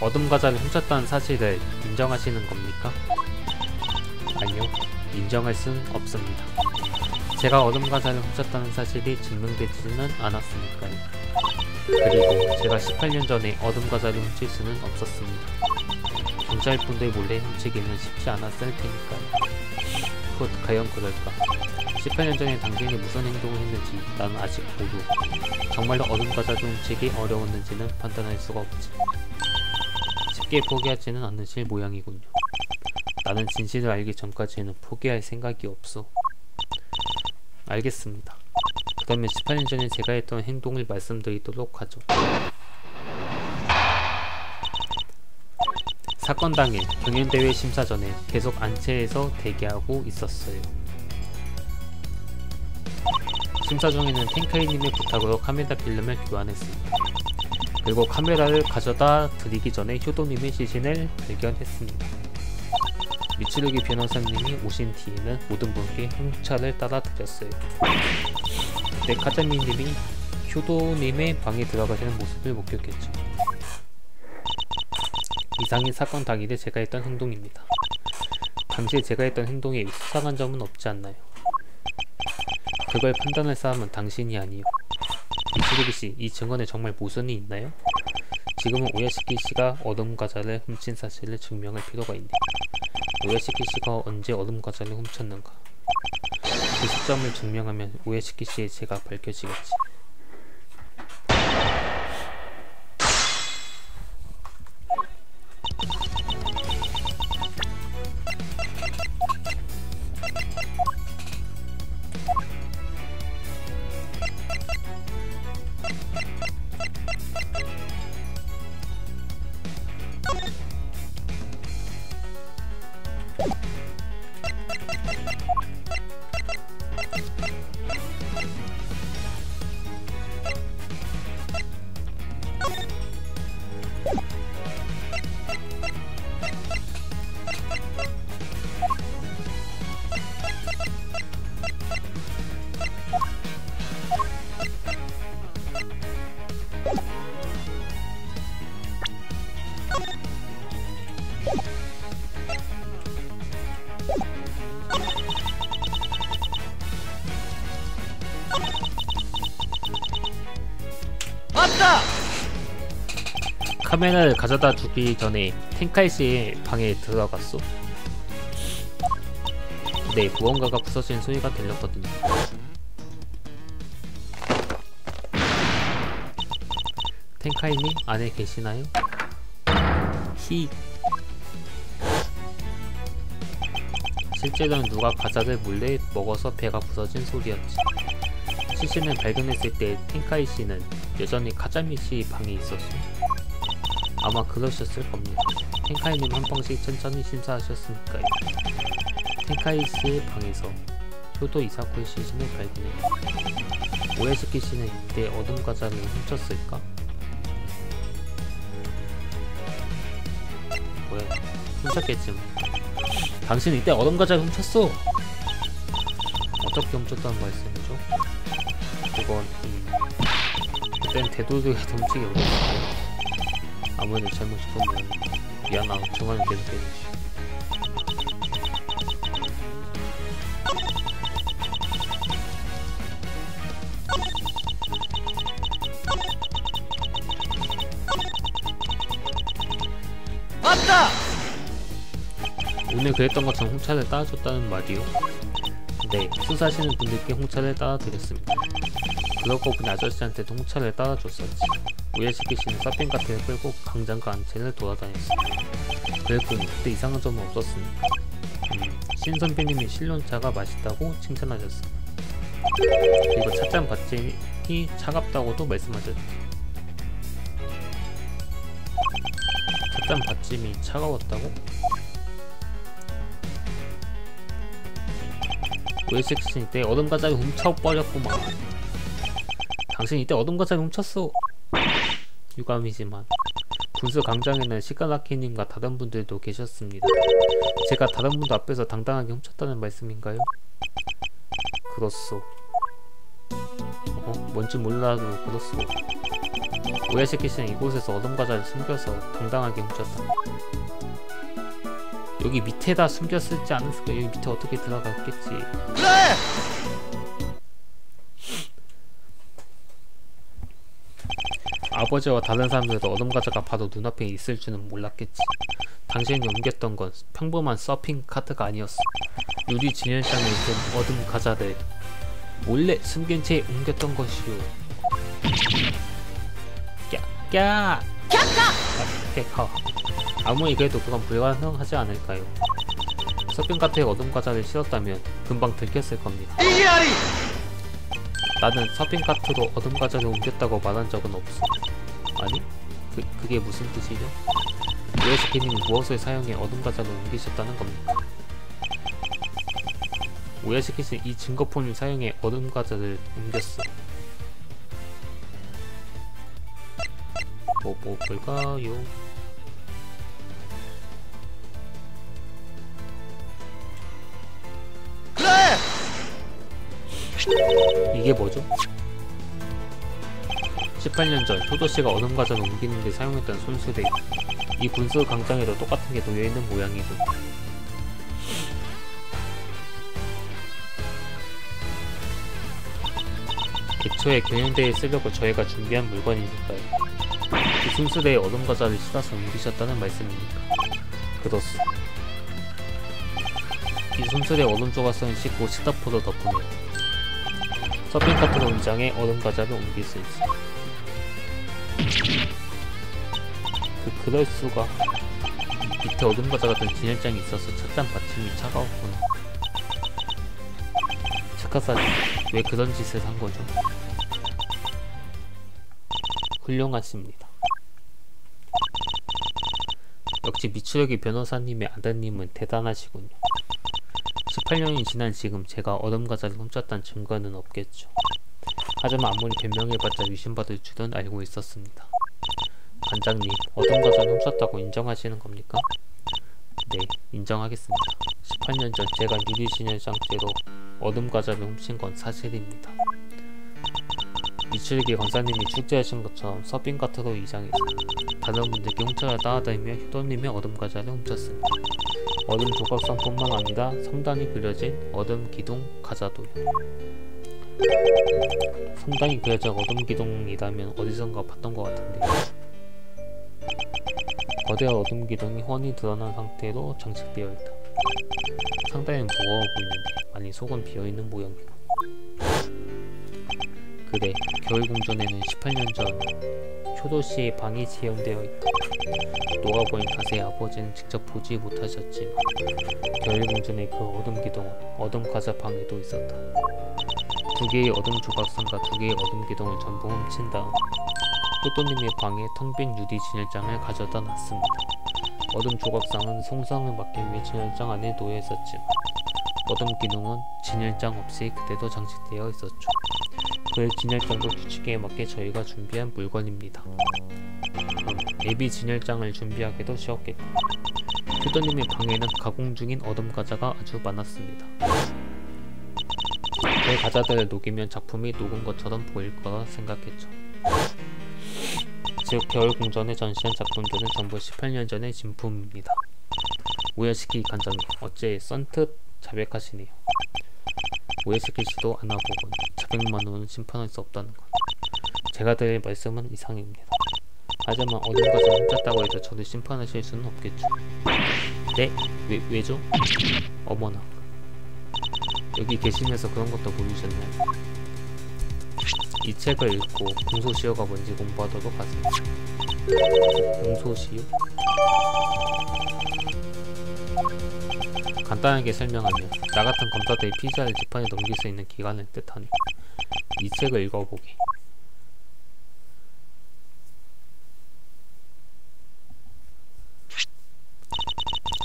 어둠 과자를 훔쳤다는 사실을 인정하시는 겁니까? 아니요, 인정할 순 없습니다. 제가 어둠 과자를 훔쳤다는 사실이 증명되지는 않았으니까요. 그리고 제가 18년 전에 어둠 과자를 훔칠 수는 없었습니다. 경찰분들 몰래 훔치기는 쉽지 않았을 테니까요. 과연 그럴까? 18년 전에 당신이 무슨 행동을 했는지 나는 아직 모르. 정말로 어둠 과자를 훔치기 어려웠는지는 판단할 수가 없지. 쉽게 포기하지는 않으실 모양이군요. 나는 진실을 알기 전까지는 포기할 생각이 없어. 알겠습니다. 그러면 18년 전에 제가 했던 행동을 말씀드리도록 하죠. 사건 당일 경연대회 심사 전에 계속 안채에서 대기하고 있었어요. 심사 중에는 텐카이님의 부탁으로 카메라 필름을 교환했습니다. 그리고 카메라를 가져다 드리기 전에 효도님의 시신을 발견했습니다. 미츠루기 변호사님이 오신 뒤에는 모든 분께 행차를 따라 드렸어요. 그때 카자미님이 효도님의 방에 들어가시는 모습을 목격했죠. 이상이 사건 당일에 제가 했던 행동입니다. 당시에 제가 했던 행동에 수상한 점은 없지 않나요? 그걸 판단할 사람은 당신이 아니요. 미츠루기씨, 이 증언에 정말 모순이 있나요? 지금은 오야시키씨가 어둠 과자를 훔친 사실을 증명할 필요가 있네. 오야시키씨가 언제 어둠 과자를 훔쳤는가? 그 시점을 증명하면 오야시키씨의 죄가 밝혀지겠지. 왔다! 카메라를 가져다 주기 전에 텐카이씨의 방에 들어갔어. 네, 무언가가 부서지는 소리가 들렸거든요. 텐카이님, 안에 계시나요? 히. 실제로는 누가 과자를 몰래 먹어서 배가 부서진 소리였지. 시신을 발견했을 때 텐카이씨는 여전히 카자미씨 방에 있었어. 아마 그러셨을 겁니다. 텐카이님 한 방씩 천천히 심사하셨으니까요. 텐카이씨의 방에서 효도 이사쿠의 시신을 발견해. 오야시키 씨는 이때 어둠 과자를 훔쳤을까? 뭐야, 훔쳤겠지만. 당신은 이때 어둠 과자를 훔쳤어! 어떻게 훔쳤다는 말씀이죠? 그건 그땐 대도둑의 훔치기 어려웠어요. 아무래도 잘못 싶으면 미안하고 정화는 계속해주시. 맞다! 오늘 그랬던 것처럼 홍차를 따라줬다는 말이요? 네, 수사하시는 분들께 홍차를 따라드렸습니다. 그렇고 그냥 아저씨한테도 홍차를 따라줬었지. 오야시키 씨는 서핑 카트를 끌고 광장과 안채를 돌아다녔어. 그랬더니 그때 이상한 점은 없었습니다. 신 선배님이 실론차가 맛있다고 칭찬하셨어. 그리고 찻잔 받침이 차갑다고도 말씀하셨지. 찻잔 받침이 차가웠다고? 오야시키 씨는 이때 얼음 과자를 훔쳐버렸구만. 당신 이때 얼음 과자를 훔쳤어. 유감이지만 군수 광장에는 시카라키님과 다른 분들도 계셨습니다. 제가 다른 분들 앞에서 당당하게 훔쳤다는 말씀인가요? 그렇소. 뭔지 몰라도 그렇소. 오야시키 씨는 이곳에서 얼음 과자를 숨겨서 당당하게 훔쳤다. 여기 밑에다 숨겼을지 않았을까? 여기 밑에 어떻게 들어갔겠지? 그래! 아버지와 다른 사람들도 얼음 과자가 바로 눈앞에 있을 줄은 몰랐겠지. 당신이 옮겼던 건 평범한 서핑 카트가 아니었어. 유리 진열장에 있던 얼음 과자를 몰래 숨긴 채 옮겼던 것이오. 꺄! 꺄! 아무리 그래도 그건 불가능하지 않을까요? 서핑 카트에 얼음 과자를 실었다면 금방 들켰을 겁니다. 이리아리! 나는 서핑 카트로 얼음 과자를 옮겼다고 말한 적은 없어. 아니? 그게 무슨 뜻이죠? 오야시키님이 무엇을 사용해 얼음 과자를 옮기셨다는 겁니까? 오야시키 씨는 이 증거폰을 사용해 얼음 과자를 옮겼어. 뭘까요? 그래! 이게 뭐죠? 18년 전 효도씨가 얼음 과자를 옮기는 데 사용했던 손수레. 이 군수 광장에도 똑같은 게 놓여있는 모양이군. 애초에 경연대에 쓰려고 저희가 준비한 물건이니까요. 이 손수레에 얼음 과자를 실어서 옮기셨다는 말씀입니까? 그렇소. 이 손수레에 얼음 조각선을 싣고 시다포로 덮으며 서핑카트로 위장해 얼음 과자를 옮길 수 있어. 그럴 수가. 밑에 얼음 과자 같은 진열장이 있어서 찻잔 받침이 차가웠구나. 착하사지, 왜 그런 짓을 한 거죠? 훌륭하십니다. 역시 미추르기 변호사님의 아드님은 대단하시군요. 18년이 지난 지금 제가 얼음 과자를 훔쳤다는 증거는 없겠죠. 하지만 아무리 변명해봤자 의심받을 줄은 알고 있었습니다. 관장님, 얼음 과자를 훔쳤다고 인정하시는 겁니까? 네, 인정하겠습니다. 18년 전 제가 유리 진열장대로 얼음 과자를 훔친 건 사실입니다. 미추르기 권사님이 축제하신 것처럼 서핑카트로 이장해서 다른 분들께 홍차를 따라다니며 효도님의 얼음 과자를 훔쳤습니다. 얼음 조각상뿐만 아니라 성단이 그려진 얼음 기둥 과자도요. 성단이 그려진 얼음 기둥이라면 어디선가 봤던 것 같은데. 거대한 얼음 기둥이 훤히 드러난 상태로 장식되어 있다. 상당히 무거워 보이는데 아니 속은 비어있는 모양이다. 그래, 겨울궁전에는 18년 전 효도씨의 방이 재현되어 있다. 녹아버린 가세의 아버지는 직접 보지 못하셨지만 겨울궁전의 그 얼음 기둥은 얼음 과자 방에도 있었다. 두 개의 얼음 조각선과 두 개의 얼음 기둥을 전부 훔친 다음 효도님의 방에 텅 빈 유리 진열장을 가져다 놨습니다. 얼음 조각상은 송상을 막기 위해 진열장 안에 놓여 있었지만 어둠 기둥은 진열장 없이 그대도 장식되어 있었죠. 그 진열장도 규칙에 맞게 저희가 준비한 물건입니다. 앱이 진열장을 준비하기도 쉬웠겠고, 휴도님의 방에는 가공 중인 어둠 과자가 아주 많았습니다. 그 과자들을 녹이면 작품이 녹은 것처럼 보일 거라 생각했죠. 즉 겨울궁전에 전시한 작품들은 전부 18년 전의 진품입니다. 오해시키 간장님, 어째 썬뜻 자백하시네요. 오해시키지도 않아보곤 자백만으로는 심판할 수 없다는 것. 제가 드릴 말씀은 이상입니다. 하지만 어둠 과자를 훔쳤다고 해도 저를 심판하실 수는 없겠죠. 네? 왜죠? 어머나, 여기 계시면서 그런 것도 모르셨나요? 이 책을 읽고 공소시효가 뭔지 공부하도록 하세요. 공소시효? 간단하게 설명하면 나 같은 검사들이 피의자를 재판에 넘길 수 있는 기간을 뜻하네. 이 책을 읽어보게.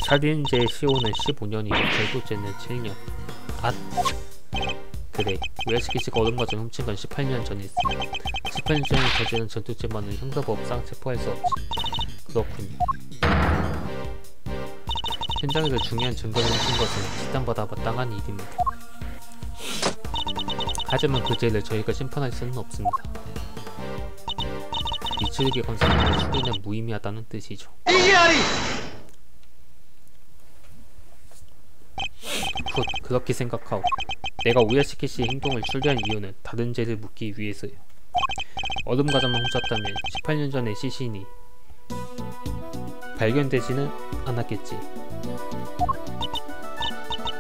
살인죄의 시효는 15년이고 절도죄는 7년. 앗! 그래, 오해시키씨가 어둠과자를 훔친 건 18년 전에 있으니 18년 전에 저지른 절도죄만은 형사법상 체포할 수 없지. 그렇군요. 현장에서 중요한 증거를 훔친 것은 지탄받아 마땅한 일입니다. 하지만 그 죄를 저희가 심판할 수는 없습니다. 미추르기 검사님의 수리는 무의미하다는 뜻이죠. 굿, 그렇게 생각하오. 내가 오해시키씨의 행동을 추리한 이유는 다른 죄를 묻기 위해서요. 어둠 과자만 훔쳤다면 18년 전의 시신이 발견되지는 않았겠지.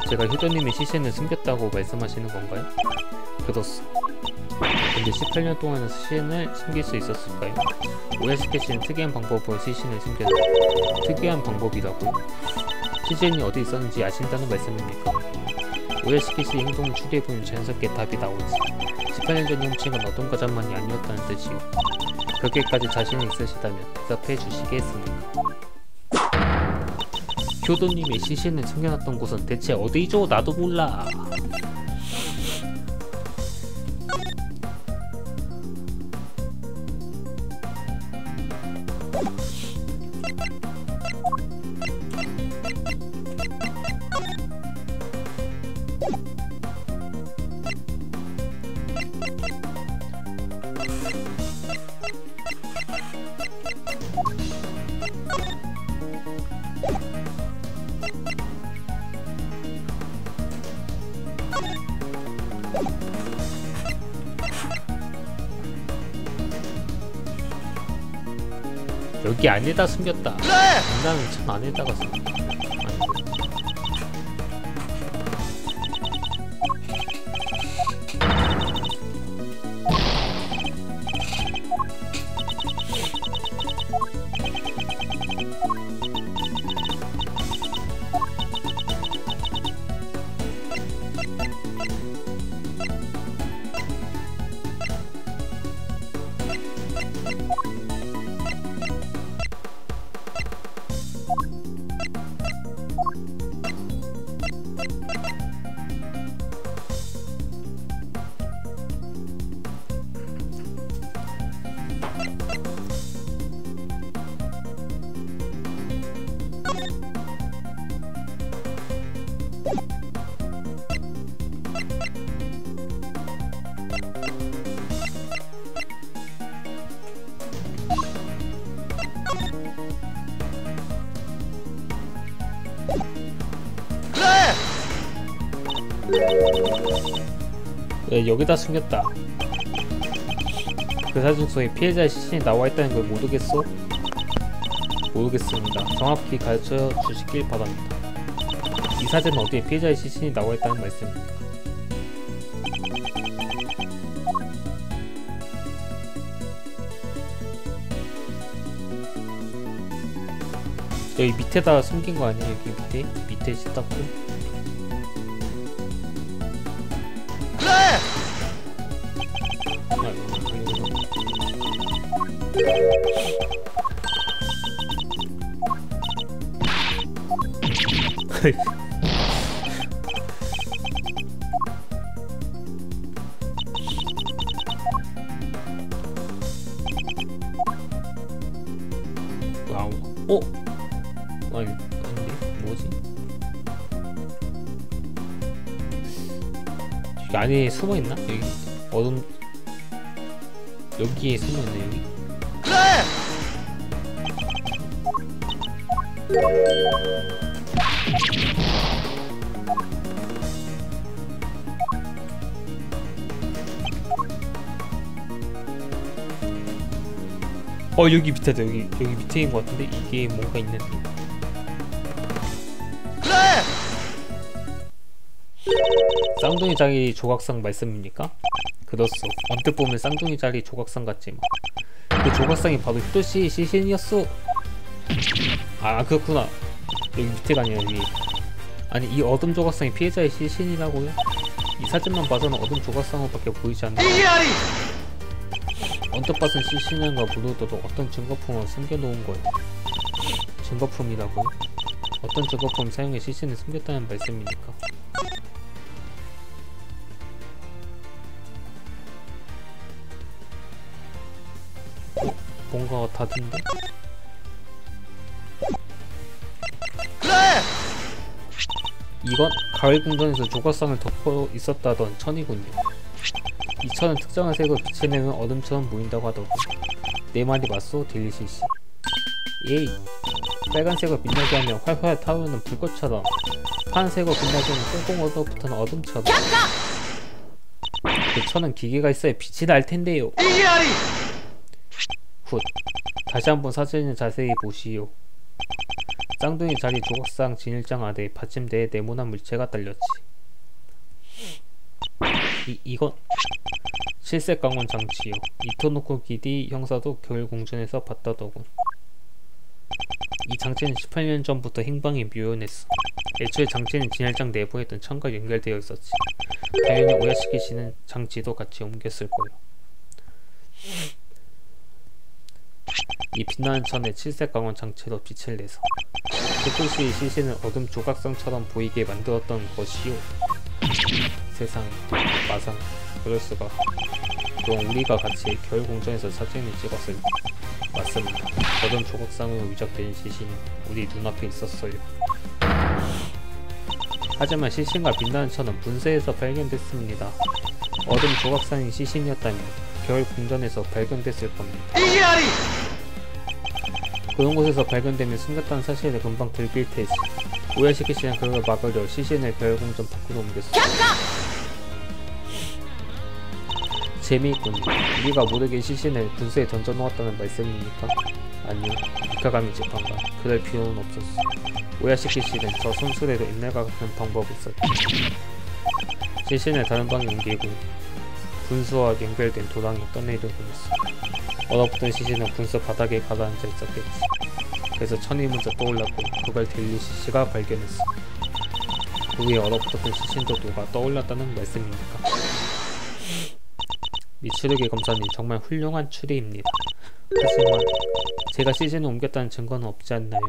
제가 휴도님의 시신을 숨겼다고 말씀하시는 건가요? 그렇소. 근데 18년 동안은 시신을 숨길 수 있었을까요? 오해시키씨는 특이한 방법으로 시신을 숨겼는데, 특이한 방법이라고요? 시신이 어디 있었는지 아신다는 말씀입니까? 오해시키씨의 행동을 추리해보면 자연스럽게 답이 나오지. 18년 전에 훔친 건 어떤 과자만이 아니었다는 뜻이요. 그렇게까지 자신이 있으시다면 대답해 주시겠습니까? 효도님의 시신을 숨겨놨던 곳은 대체 어디죠? 나도 몰라. 여기 안에다 숨겼다. 나는 참 안에다가 숨겼다. 네, 여기다 숨겼다. 그 사진 속에 피해자의 시신이 나와있다는 걸 모르겠소? 모르겠습니다. 정확히 가르쳐 주시길 바랍니다. 이 사진은 어디에 피해자의 시신이 나와있다는 말씀입니까? 여기 밑에다 숨긴 거 아니야? 여기 밑에 시타크? 어? 아니 아닌데 뭐지? 여기 안에 숨어있나? 여기 어둠 여기에 숨어있네 여기. 그래! 여기 밑에다 여기 밑에인 것 같은데 이게 뭔가 있는데. 그래! 쌍둥이 자리 조각상 말씀입니까? 그렇소. 언뜻 보면 쌍둥이 자리 조각상 같지만 그 조각상이 바로 히토시 시신이었어. 아 그렇구나. 여기 밑에가 아니라 여기. 아니 이 어둠 조각상이 피해자의 시신이라고요? 이 사진만 봐서는 어둠 조각상으로밖에 보이지 않나. 이리아리! 언뜻 봐선 시신인가 모르더라도 어떤 증거품을 숨겨놓은 거예요. 증거품이라고요? 어떤 증거품 사용해 시신을 숨겼다는 말씀입니까? 뭔가 다른데? 그래! 이건 가을 궁전에서 조각상을 덮고 있었다던 천이군요. 이 천은 특정한 색을 비춰내는 어둠처럼 보인다고 하더군. 내 말이 맞소, 딜리시씨. 예이. 빨간색을 빛나게 하면 활활 타오르는 불꽃처럼, 파란색으로 빛나게 하면 꽁꽁 얼어붙는 어둠처럼. 그 천은 기계가 있어야 빛이 날 텐데요. 이리아리! 훗. 다시 한번 사진을 자세히 보시오. 쌍둥이 자리 조각상 진일장 아래 받침대에 네모난 물체가 달렸지. 이건 실색 강원 장치요. 이토노코 기디 형사도 겨울 궁전에서 봤다더군. 이 장치는 18년 전부터 행방이 묘연했어. 애초에 장치는 진열장 내부에 있던 천과 연결되어 있었지. 당연히 오야시키 씨는 장치도 같이 옮겼을 거요. 이 빛나는 천에 칠색 강원 장치로 빛을 내서 히토시의 시신을 어둠 조각상처럼 보이게 만들었던 것이요. 세상에, 마상, 그럴 수가. 그럼 우리가 같이 겨울 궁전에서 사진을 찍었을 때 맞습니다. 어둠 조각상으로 위적된 시신이 우리 눈앞에 있었어요. 하지만 시신과 빛나는 천은 분쇄에서 발견됐습니다. 어둠 조각상이 시신이었다면 겨울 궁전에서 발견됐을 겁니다. 이리아리! 그런 곳에서 발견되면 숨겼다는 사실을 금방 들킬 테지. 오야시키 씨는 그걸 막으려 시신을 겨울 궁전 밖으로 옮겼어. 재미있군요. 우리가 모르게 시신을 분수에 던져놓았다는 말씀입니까? 아니요. 미카가미 재판관. 그럴 필요는 없었어. 오야시키 씨는 저 손수레로 옛날과 같은 방법이 있었지. 시신을 다른 방에 옮기고 분수와 연결된 도랑에 떠내려 보냈어. 얼어붙은 시신은 분수 바닥에 가라앉아 있었겠지. 그래서 천이 먼저 떠올랐고 그걸 델리시 씨가 발견했어. 그 위에 얼어붙었던 시신도 녹아 떠올랐다는 말씀입니까? 미추르기 검사님 정말 훌륭한 추리입니다. 하지만 제가 시신을 옮겼다는 증거는 없지 않나요?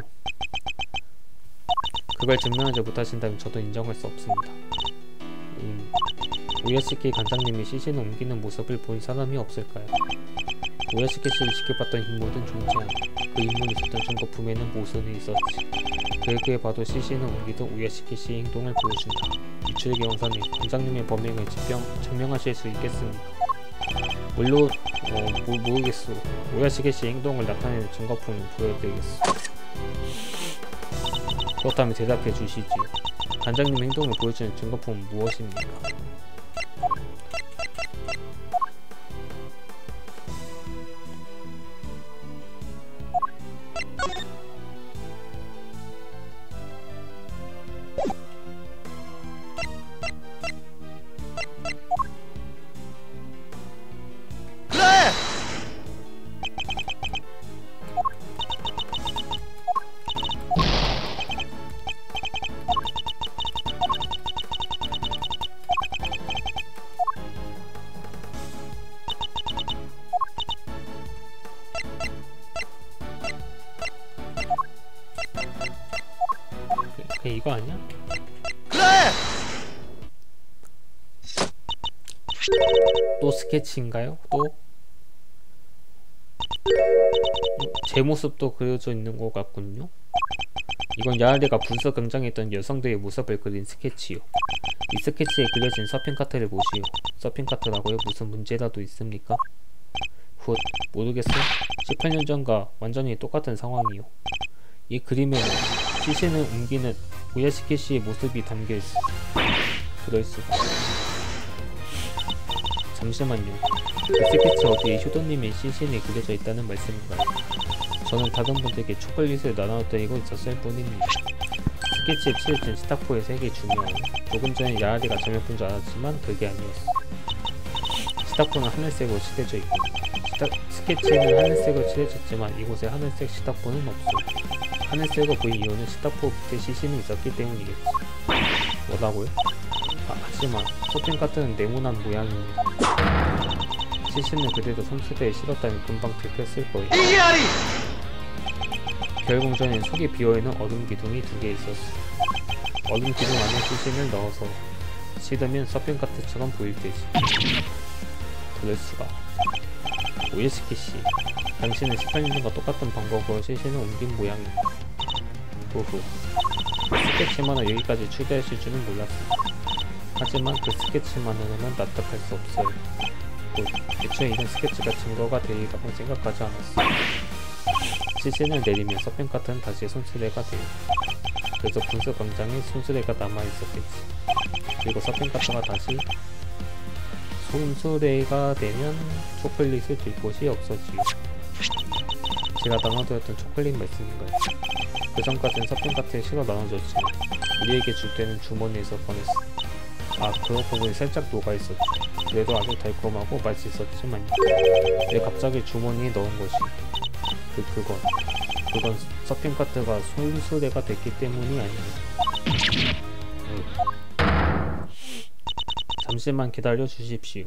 그걸 증명하지 못하신다면 저도 인정할 수 없습니다. 오야시키 관장님이 시신을 옮기는 모습을 본 사람이 없을까요? 오야시키 씨를 지켜봤던 인물은 존재하며 그 인물이 있었던 증거품에는 모순이 있었지. 그렇게 봐도 시신을 옮기던 오야시키 씨의 행동을 보여준다. 미추르기 검사님, 관장님의 범행을 증명하실 수 있겠습니까? 물론 모르겠소. 오야시키 씨의 행동을 나타내는 증거품을 보여드리겠소. 그렇다면 대답해 주시지요. 관장님의 행동을 보여주는 증거품은 무엇입니까? 이거 아니야? 그래! 또 스케치인가요? 또? 제 모습도 그려져 있는 것 같군요. 이건 야알이가 분석 굉장했던 여성들의 모습을 그린 스케치요. 이 스케치에 그려진 서핑 카트를 보시오. 서핑 카트라고요? 무슨 문제라도 있습니까? 훗, 모르겠어. 18년 전과 완전히 똑같은 상황이요. 이 그림에는 시신을 옮기는 오야시키 씨의 모습이 담겨있어. 그럴수가. 잠시만요. 그 스케치 어디에 휴도님의 시신이 그려져 있다는 말씀인가요? 저는 다른 분들께 초콜릿을 나눠드리고 있었을 뿐입니다. 스케치에 칠해진 스타포의 색이 중요해요. 조금 전에 야알이가 잘못 본 줄 알았지만 그게 아니었어. 스타포는 하늘색으로 칠해져 있고 스케치에는 하늘색으로 칠해졌지만 이곳에 하늘색 스타포는 없어. 하늘색으로 보인 이유는 스타포 밑에 시신이 있었기 때문이겠지. 뭐라고요? 하지만 쇼핑 카트는 네모난 모양입니다. 시신을 그대로 손수대에 실었다면 금방 들켰을 거예요. 이야리! 별공전엔 속이 비어있는 얼음 기둥이 2개 있었어. 얼음 기둥 안에 시신을 넣어서 실으면 서핑 카트처럼 보일 테지. 그럴수가. 오예스키 씨, 당신은 18년 전과 똑같은 방법으로 시신을 옮긴 모양이야. 후후. 그 스케치만으로 여기까지 추리하실 줄은 몰랐습니다. 하지만 그 스케치만으로는 납득할 수 없어요. 애초에 이런 스케치가 증거가 되리라고 생각하지 않았어. 시신을 내리면 서핑 카트는 다시 손수레가 돼요. 그래서 분수 광장에 손수레가 남아있었겠지. 그리고 서핑 카트가 다시 손수레가 되면 초콜릿을 들 곳이 없어지요. 제가 나눠드렸던 초콜릿 말씀인가요? 그 전까지는 서핑 카트에 실어 나눠줬지만 우리에게 줄 때는 주머니에서 꺼냈어. 아, 그렇고 보니 살짝 녹아있었죠. 그래도 아주 달콤하고 맛있었지만요. 왜 갑자기 주머니에 넣은 것이? 그건 서핑 카트가 손수레가 됐기 때문이 아니에요. 잠시만 기다려 주십시오.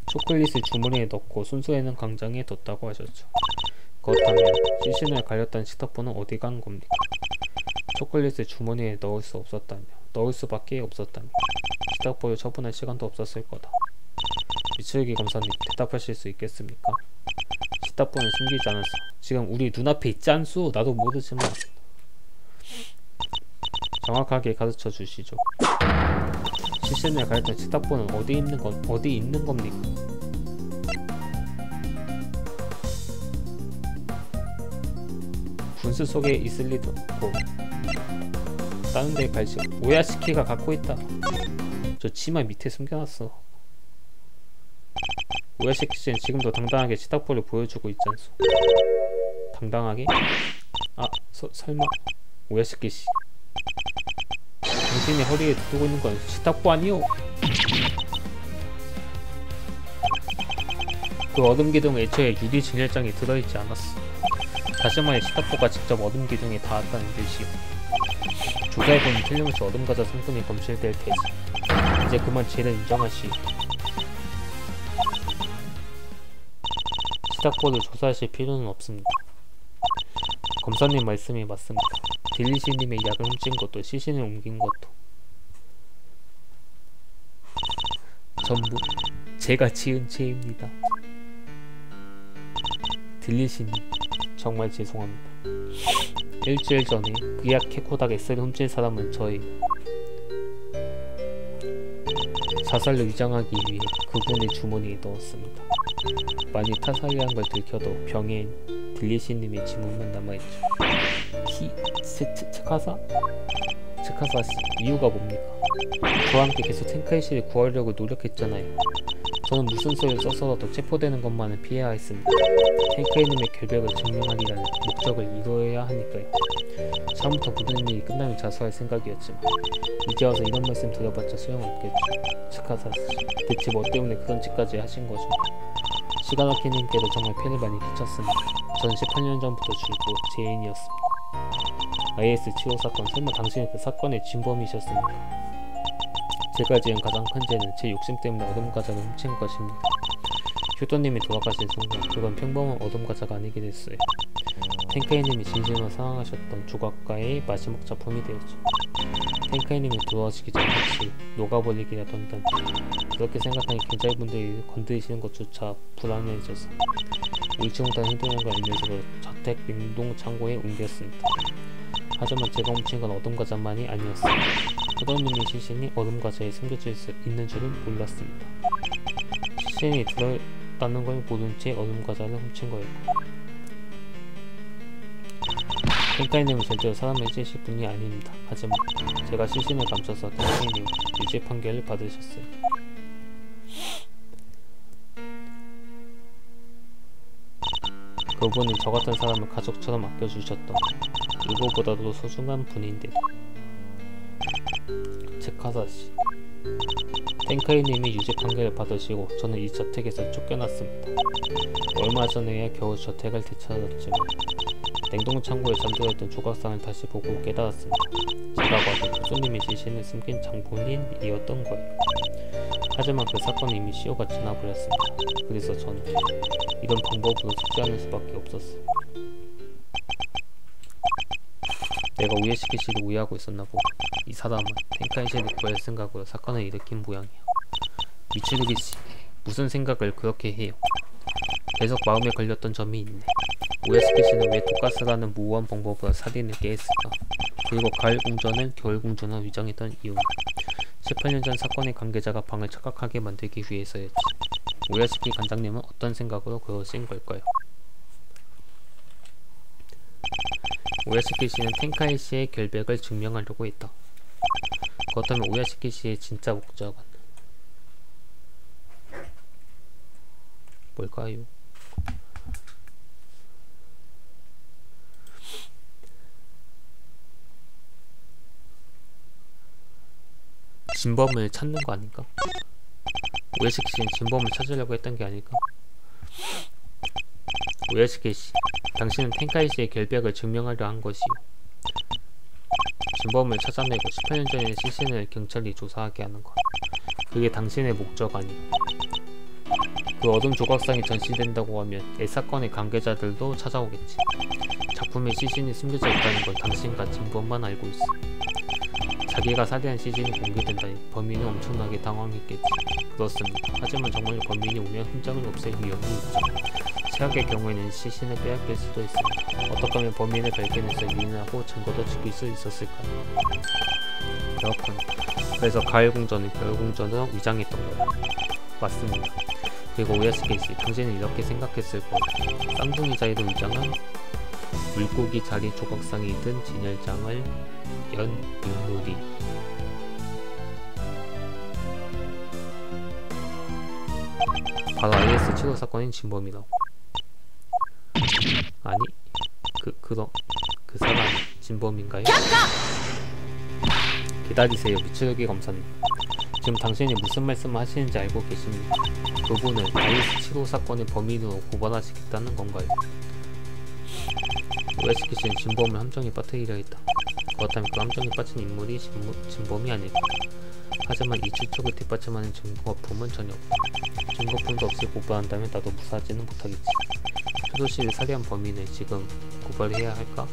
초콜릿을 주머니에 넣고 손수레는 광장에 뒀다고 하셨죠. 그렇다면 시신을 가렸던 스타포는 어디 간 겁니까? 초콜릿을 주머니에 넣을 수밖에 없었다면 스타포를 처분할 시간도 없었을 거다. 미츠루기 검사님, 대답하실 수 있겠습니까? 스타포는 숨기지 않았어. 지금 우리 눈앞에 있지 않소? 나도 모르지만 정확하게 가르쳐 주시죠. 시신을 가렸던 스타포는 어디 있는 겁니까? 분수 속에 있을 리도 없고 다른 데 갈지. 오야시키가 갖고 있다. 저 치마 밑에 숨겨놨어. 오야시키 씨는 지금도 당당하게 스타포를 보여주고 있지 않소? 당당하게? 아, 설마 오야시키 씨, 당신이 허리에 두고 있는 건 스타포 아니오? 그 얼음 기둥에 애초에 유리 진열장이 들어있지 않았어. 다시 말해 스타포가 직접 얼음 기둥에 닿았다는 뜻이오. 조사해보니 틀림없이 얼음 과자 성분이 검출될 테지. 이제 그만 죄를 인정하시오. 스타포를 조사하실 필요는 없습니다. 검사님 말씀이 맞습니다. 딜리시님의 약을 훔친 것도 시신을 옮긴 것도 전부 제가 지은 죄입니다. 딜리시님, 정말 죄송합니다. 일주일 전에 의약 캐코닥 S를 훔친 사람은 저예요. 자살로 위장하기 위해 그분의 주머니에 넣었습니다. 만일 타살이란 걸 들켜도 병엔 딜리시님의 지문만 남아있죠. 츠카사씨, 이유가 뭡니까? 저와 함께 계속 텐카이씨를 구하려고 노력했잖아요. 저는 무슨 수를 써서라도 체포되는 것만은 피해야 했습니다. 텐카이님의 결백을 증명하리라는 목적을 이루어야 하니까요. 처음부터 모든 일이 끝나면 자수할 생각이었지만 이제 와서 이런 말씀 들어봤자 소용없겠죠. 츠카사씨, 대체 뭐 때문에 그런 짓까지 하신 거죠? 시가나키님께도 정말 폐를 많이 끼쳤습니다. 저는 18년 전부터 줄곧 제 애인이었습니다. IS 치료 사건, 설마 당신이 그 사건의 진범이셨습니까? 제가 지은 가장 큰 죄는 제 욕심 때문에 얼음 과자를 훔친 것입니다. 휴도님이 돌아가신 순간 그건 평범한 얼음 과자가 아니게 됐어요. 텐카이님이 진심으로 사랑하셨던 조각가의 마지막 작품이 되었죠. 텐카이님이 돌아가시기 전 혹시 녹아버리기라도 한다면 그렇게 생각하니 경찰분들이 건드리시는 것조차 불안해져서 옳지 못한 행동을 알면서도 저택 냉동 창고에 옮겼습니다. 하지만 제가 훔친 건 얼음 과자만이 아니었습니다. 어떤 놈의 시신이 얼음 과자에 숨겨져 있는 줄은 몰랐습니다. 시신이 들어있다는 걸 모른 채 얼음 과자를 훔친 거였고, 탱카이님은 절대로 사람을 찌실 분이 아닙니다. 하지만 제가 시신을 감춰서 탱카이님 유죄 판결을 받으셨어요. 그분은 저 같은 사람을 가족처럼 아껴주셨던 누구보다도 소중한 분인데, 체카사씨. 탱카이님이 유죄 판결을 받으시고 저는 이 저택에서 쫓겨났습니다. 얼마 전에야 겨우 저택을 되찾았지만 냉동창고에 잠들어있던 조각상을 다시 보고 깨달았습니다. 제가 봐도 교수님의 시신을 숨긴 장본인이었던 거예요. 하지만 그 사건은 이미 시효가 지나버렸습니다. 그래서 저는 이런 방법으로 숙제하는 수밖에 없었어요. 내가 우에시키시를 오해하고 있었나 보고, 이 사람은 탱카이시를 구할 생각으로 사건을 일으킨 모양이야. 미츠루기씨, 무슨 생각을 그렇게 해요? 계속 마음에 걸렸던 점이 있네. 우에시키시는 왜 독가스라는 모호한 방법으로 살인을 깨했을까? 그리고 가을 궁전을 겨울 궁전으로 위장했던 이유는 18년 전 사건의 관계자가 방을 착각하게 만들기 위해서였지. 우에시키 관장님은 어떤 생각으로 그러신 걸까요? 우에시키시는 탱카이시의 결백을 증명하려고 했다. 그렇다면 우에시키시의 진짜 목적은 뭘까요? 진범을 찾는 거 아닐까? 우에시키시는 진범을 찾으려고 했던 게 아닐까? 우에시키시, 당신은 탱카이시의 결백을 증명하려 한 것이요. 진범을 찾아내고 18년 전의 시신을 경찰이 조사하게 하는 것, 그게 당신의 목적 아니오. 그 어둠 조각상이 전시된다고 하면 이 사건의 관계자들도 찾아오겠지. 작품에 시신이 숨겨져 있다는 걸 당신과 진범만 알고 있어. 자기가 살해한 시신이 공개된다니 범인은 엄청나게 당황했겠지. 그렇습니다. 하지만 정말 범인이 오면 흔적을 없앨 위험이 있죠. 최악의 경우에는 시신을 빼앗길 수도 있습니다. 어떻게 하면 범인을 발견해서 유인하고 증거도 지킬 수 있었을까요? 그렇군. 그래서 가을 궁전을 겨울 궁전으로 위장했던 거예요. 맞습니다. 그리고 우에시키시, 당신은 이렇게 생각했을 거예요. 쌍둥이 자리로 위장한 물고기 자리 조각상이 든 진열장을 연 인물이 바로 IS 치료 사건인 진범이라고. 아니, 그 사람 진범인가요? 기다리세요, 미츠루기 검사님. 지금 당신이 무슨 말씀을 하시는지 알고 계십니까? 그분을 IS 치료 사건의 범인으로 고발하시겠다는 건가요? 우에시키시는 진범을 함정에 빠뜨리려 했다. 그렇다면 그 함정에 빠진 인물이 진범이 아닐까? 하지만 이 추측을 뒷받침하는 증거품은 전혀 없다. 증거품도 없이 고발한다면 나도 무사하지는 못하겠지. 표도씨를 살해한 범인을 지금 고발해야 할까?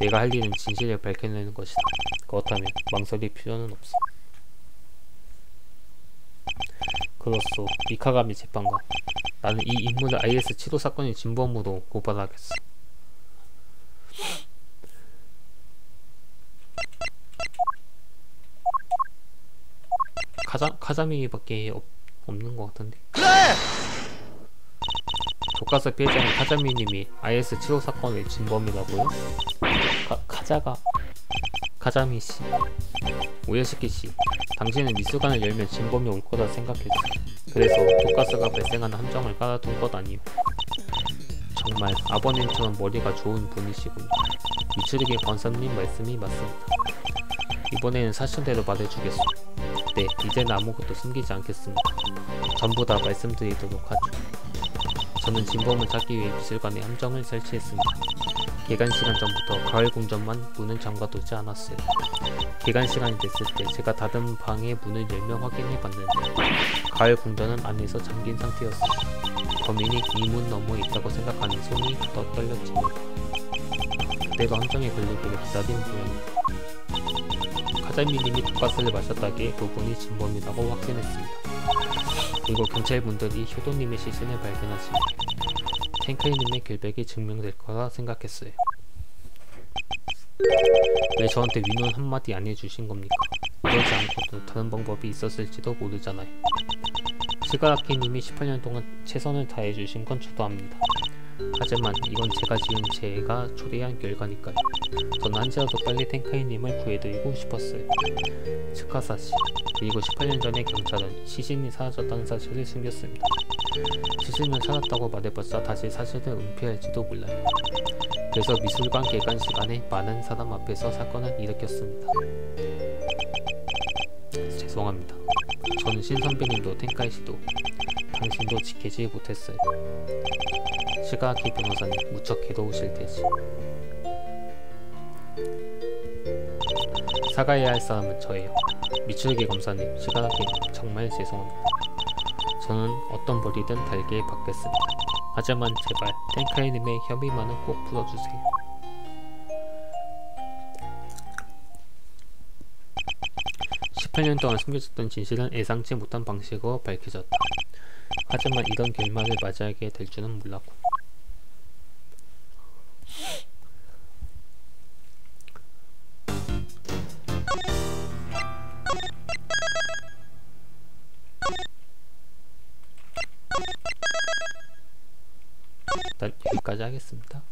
내가 할 일은 진실을 밝혀내는 것이다. 그렇다면 망설일 필요는 없어. 그렇소, 미카가미 재판관. 나는 이 인물을 IS 치료 사건의 진범으로 고발하겠어. 카자미밖에 없는 것 같은데. 독가스 피해자는 카자미님이 IS 치료 사건의 진범이라고요? 카자미씨, 우에시키씨, 당신은 미술관을 열면 진범이 올 거다 생각했어. 그래서 독가스가 발생하는 함정을 깔아둔 것 아니오. 정말 아버님처럼 머리가 좋은 분이시군요. 미츠루기 권사님 말씀이 맞습니다. 이번에는 사실대로 말해주겠소. 네, 이제는 아무것도 숨기지 않겠습니다. 전부 다 말씀드리도록 하죠. 저는 진범을 찾기 위해 미술관에 함정을 설치했습니다. 개관 시간 전부터 가을 궁전만 문을 잠가두지 않았어요. 개관 시간이 됐을 때 제가 닫은 방의 문을 열며 확인해봤는데 가을 궁전은 안에서 잠긴 상태였어요. 범인이 이 문 너머에 있다고 생각하니 손이 더 떨렸지만 그때도 함정에 걸리기를 기다린 모양입니다. 카자미님이 독가스를 마셨다기에 그분이 진범이라고 확신했습니다. 그리고 경찰분들이 효도님의 시신을 발견하시며 텐카이님의 결백이 증명될 거라 생각했어요. 왜 저한테 위로는 한마디 안 해주신 겁니까? 이러지 않고도 다른 방법이 있었을지도 모르잖아요. 스가라키님이 18년 동안 최선을 다해주신 건 저도 압니다. 하지만 이건 제가 지은 죄가 초래한 결과니까요. 저는 한시라도 빨리 텐카이님을 구해드리고 싶었어요. 츠카사씨. 그리고 18년 전에 경찰은 시신이 사라졌다는 사실을 숨겼습니다. 시신은 찾았다고 말해봤자 다시 사실을 은폐할지도 몰라요. 그래서 미술관 개관 시간에 많은 사람 앞에서 사건을 일으켰습니다. 죄송합니다. 저는 신 선배님도 텐카이씨도 당신도 지키지 못했어요. 시가키 변호사님 무척 괴로우실 테지. 사과해야 할 사람은 저예요. 미추르기 검사님, 시가키님 정말 죄송합니다. 저는 어떤 벌이든 달게 받겠습니다. 하지만 제발 텐카이님의 혐의만은 꼭 풀어주세요. (18년) 동안 숨겨졌던 진실은 예상치 못한 방식으로 밝혀졌다. 하지만 이런 결말을 맞이하게 될 줄은 몰랐고. 일단 여기까지 하겠습니다.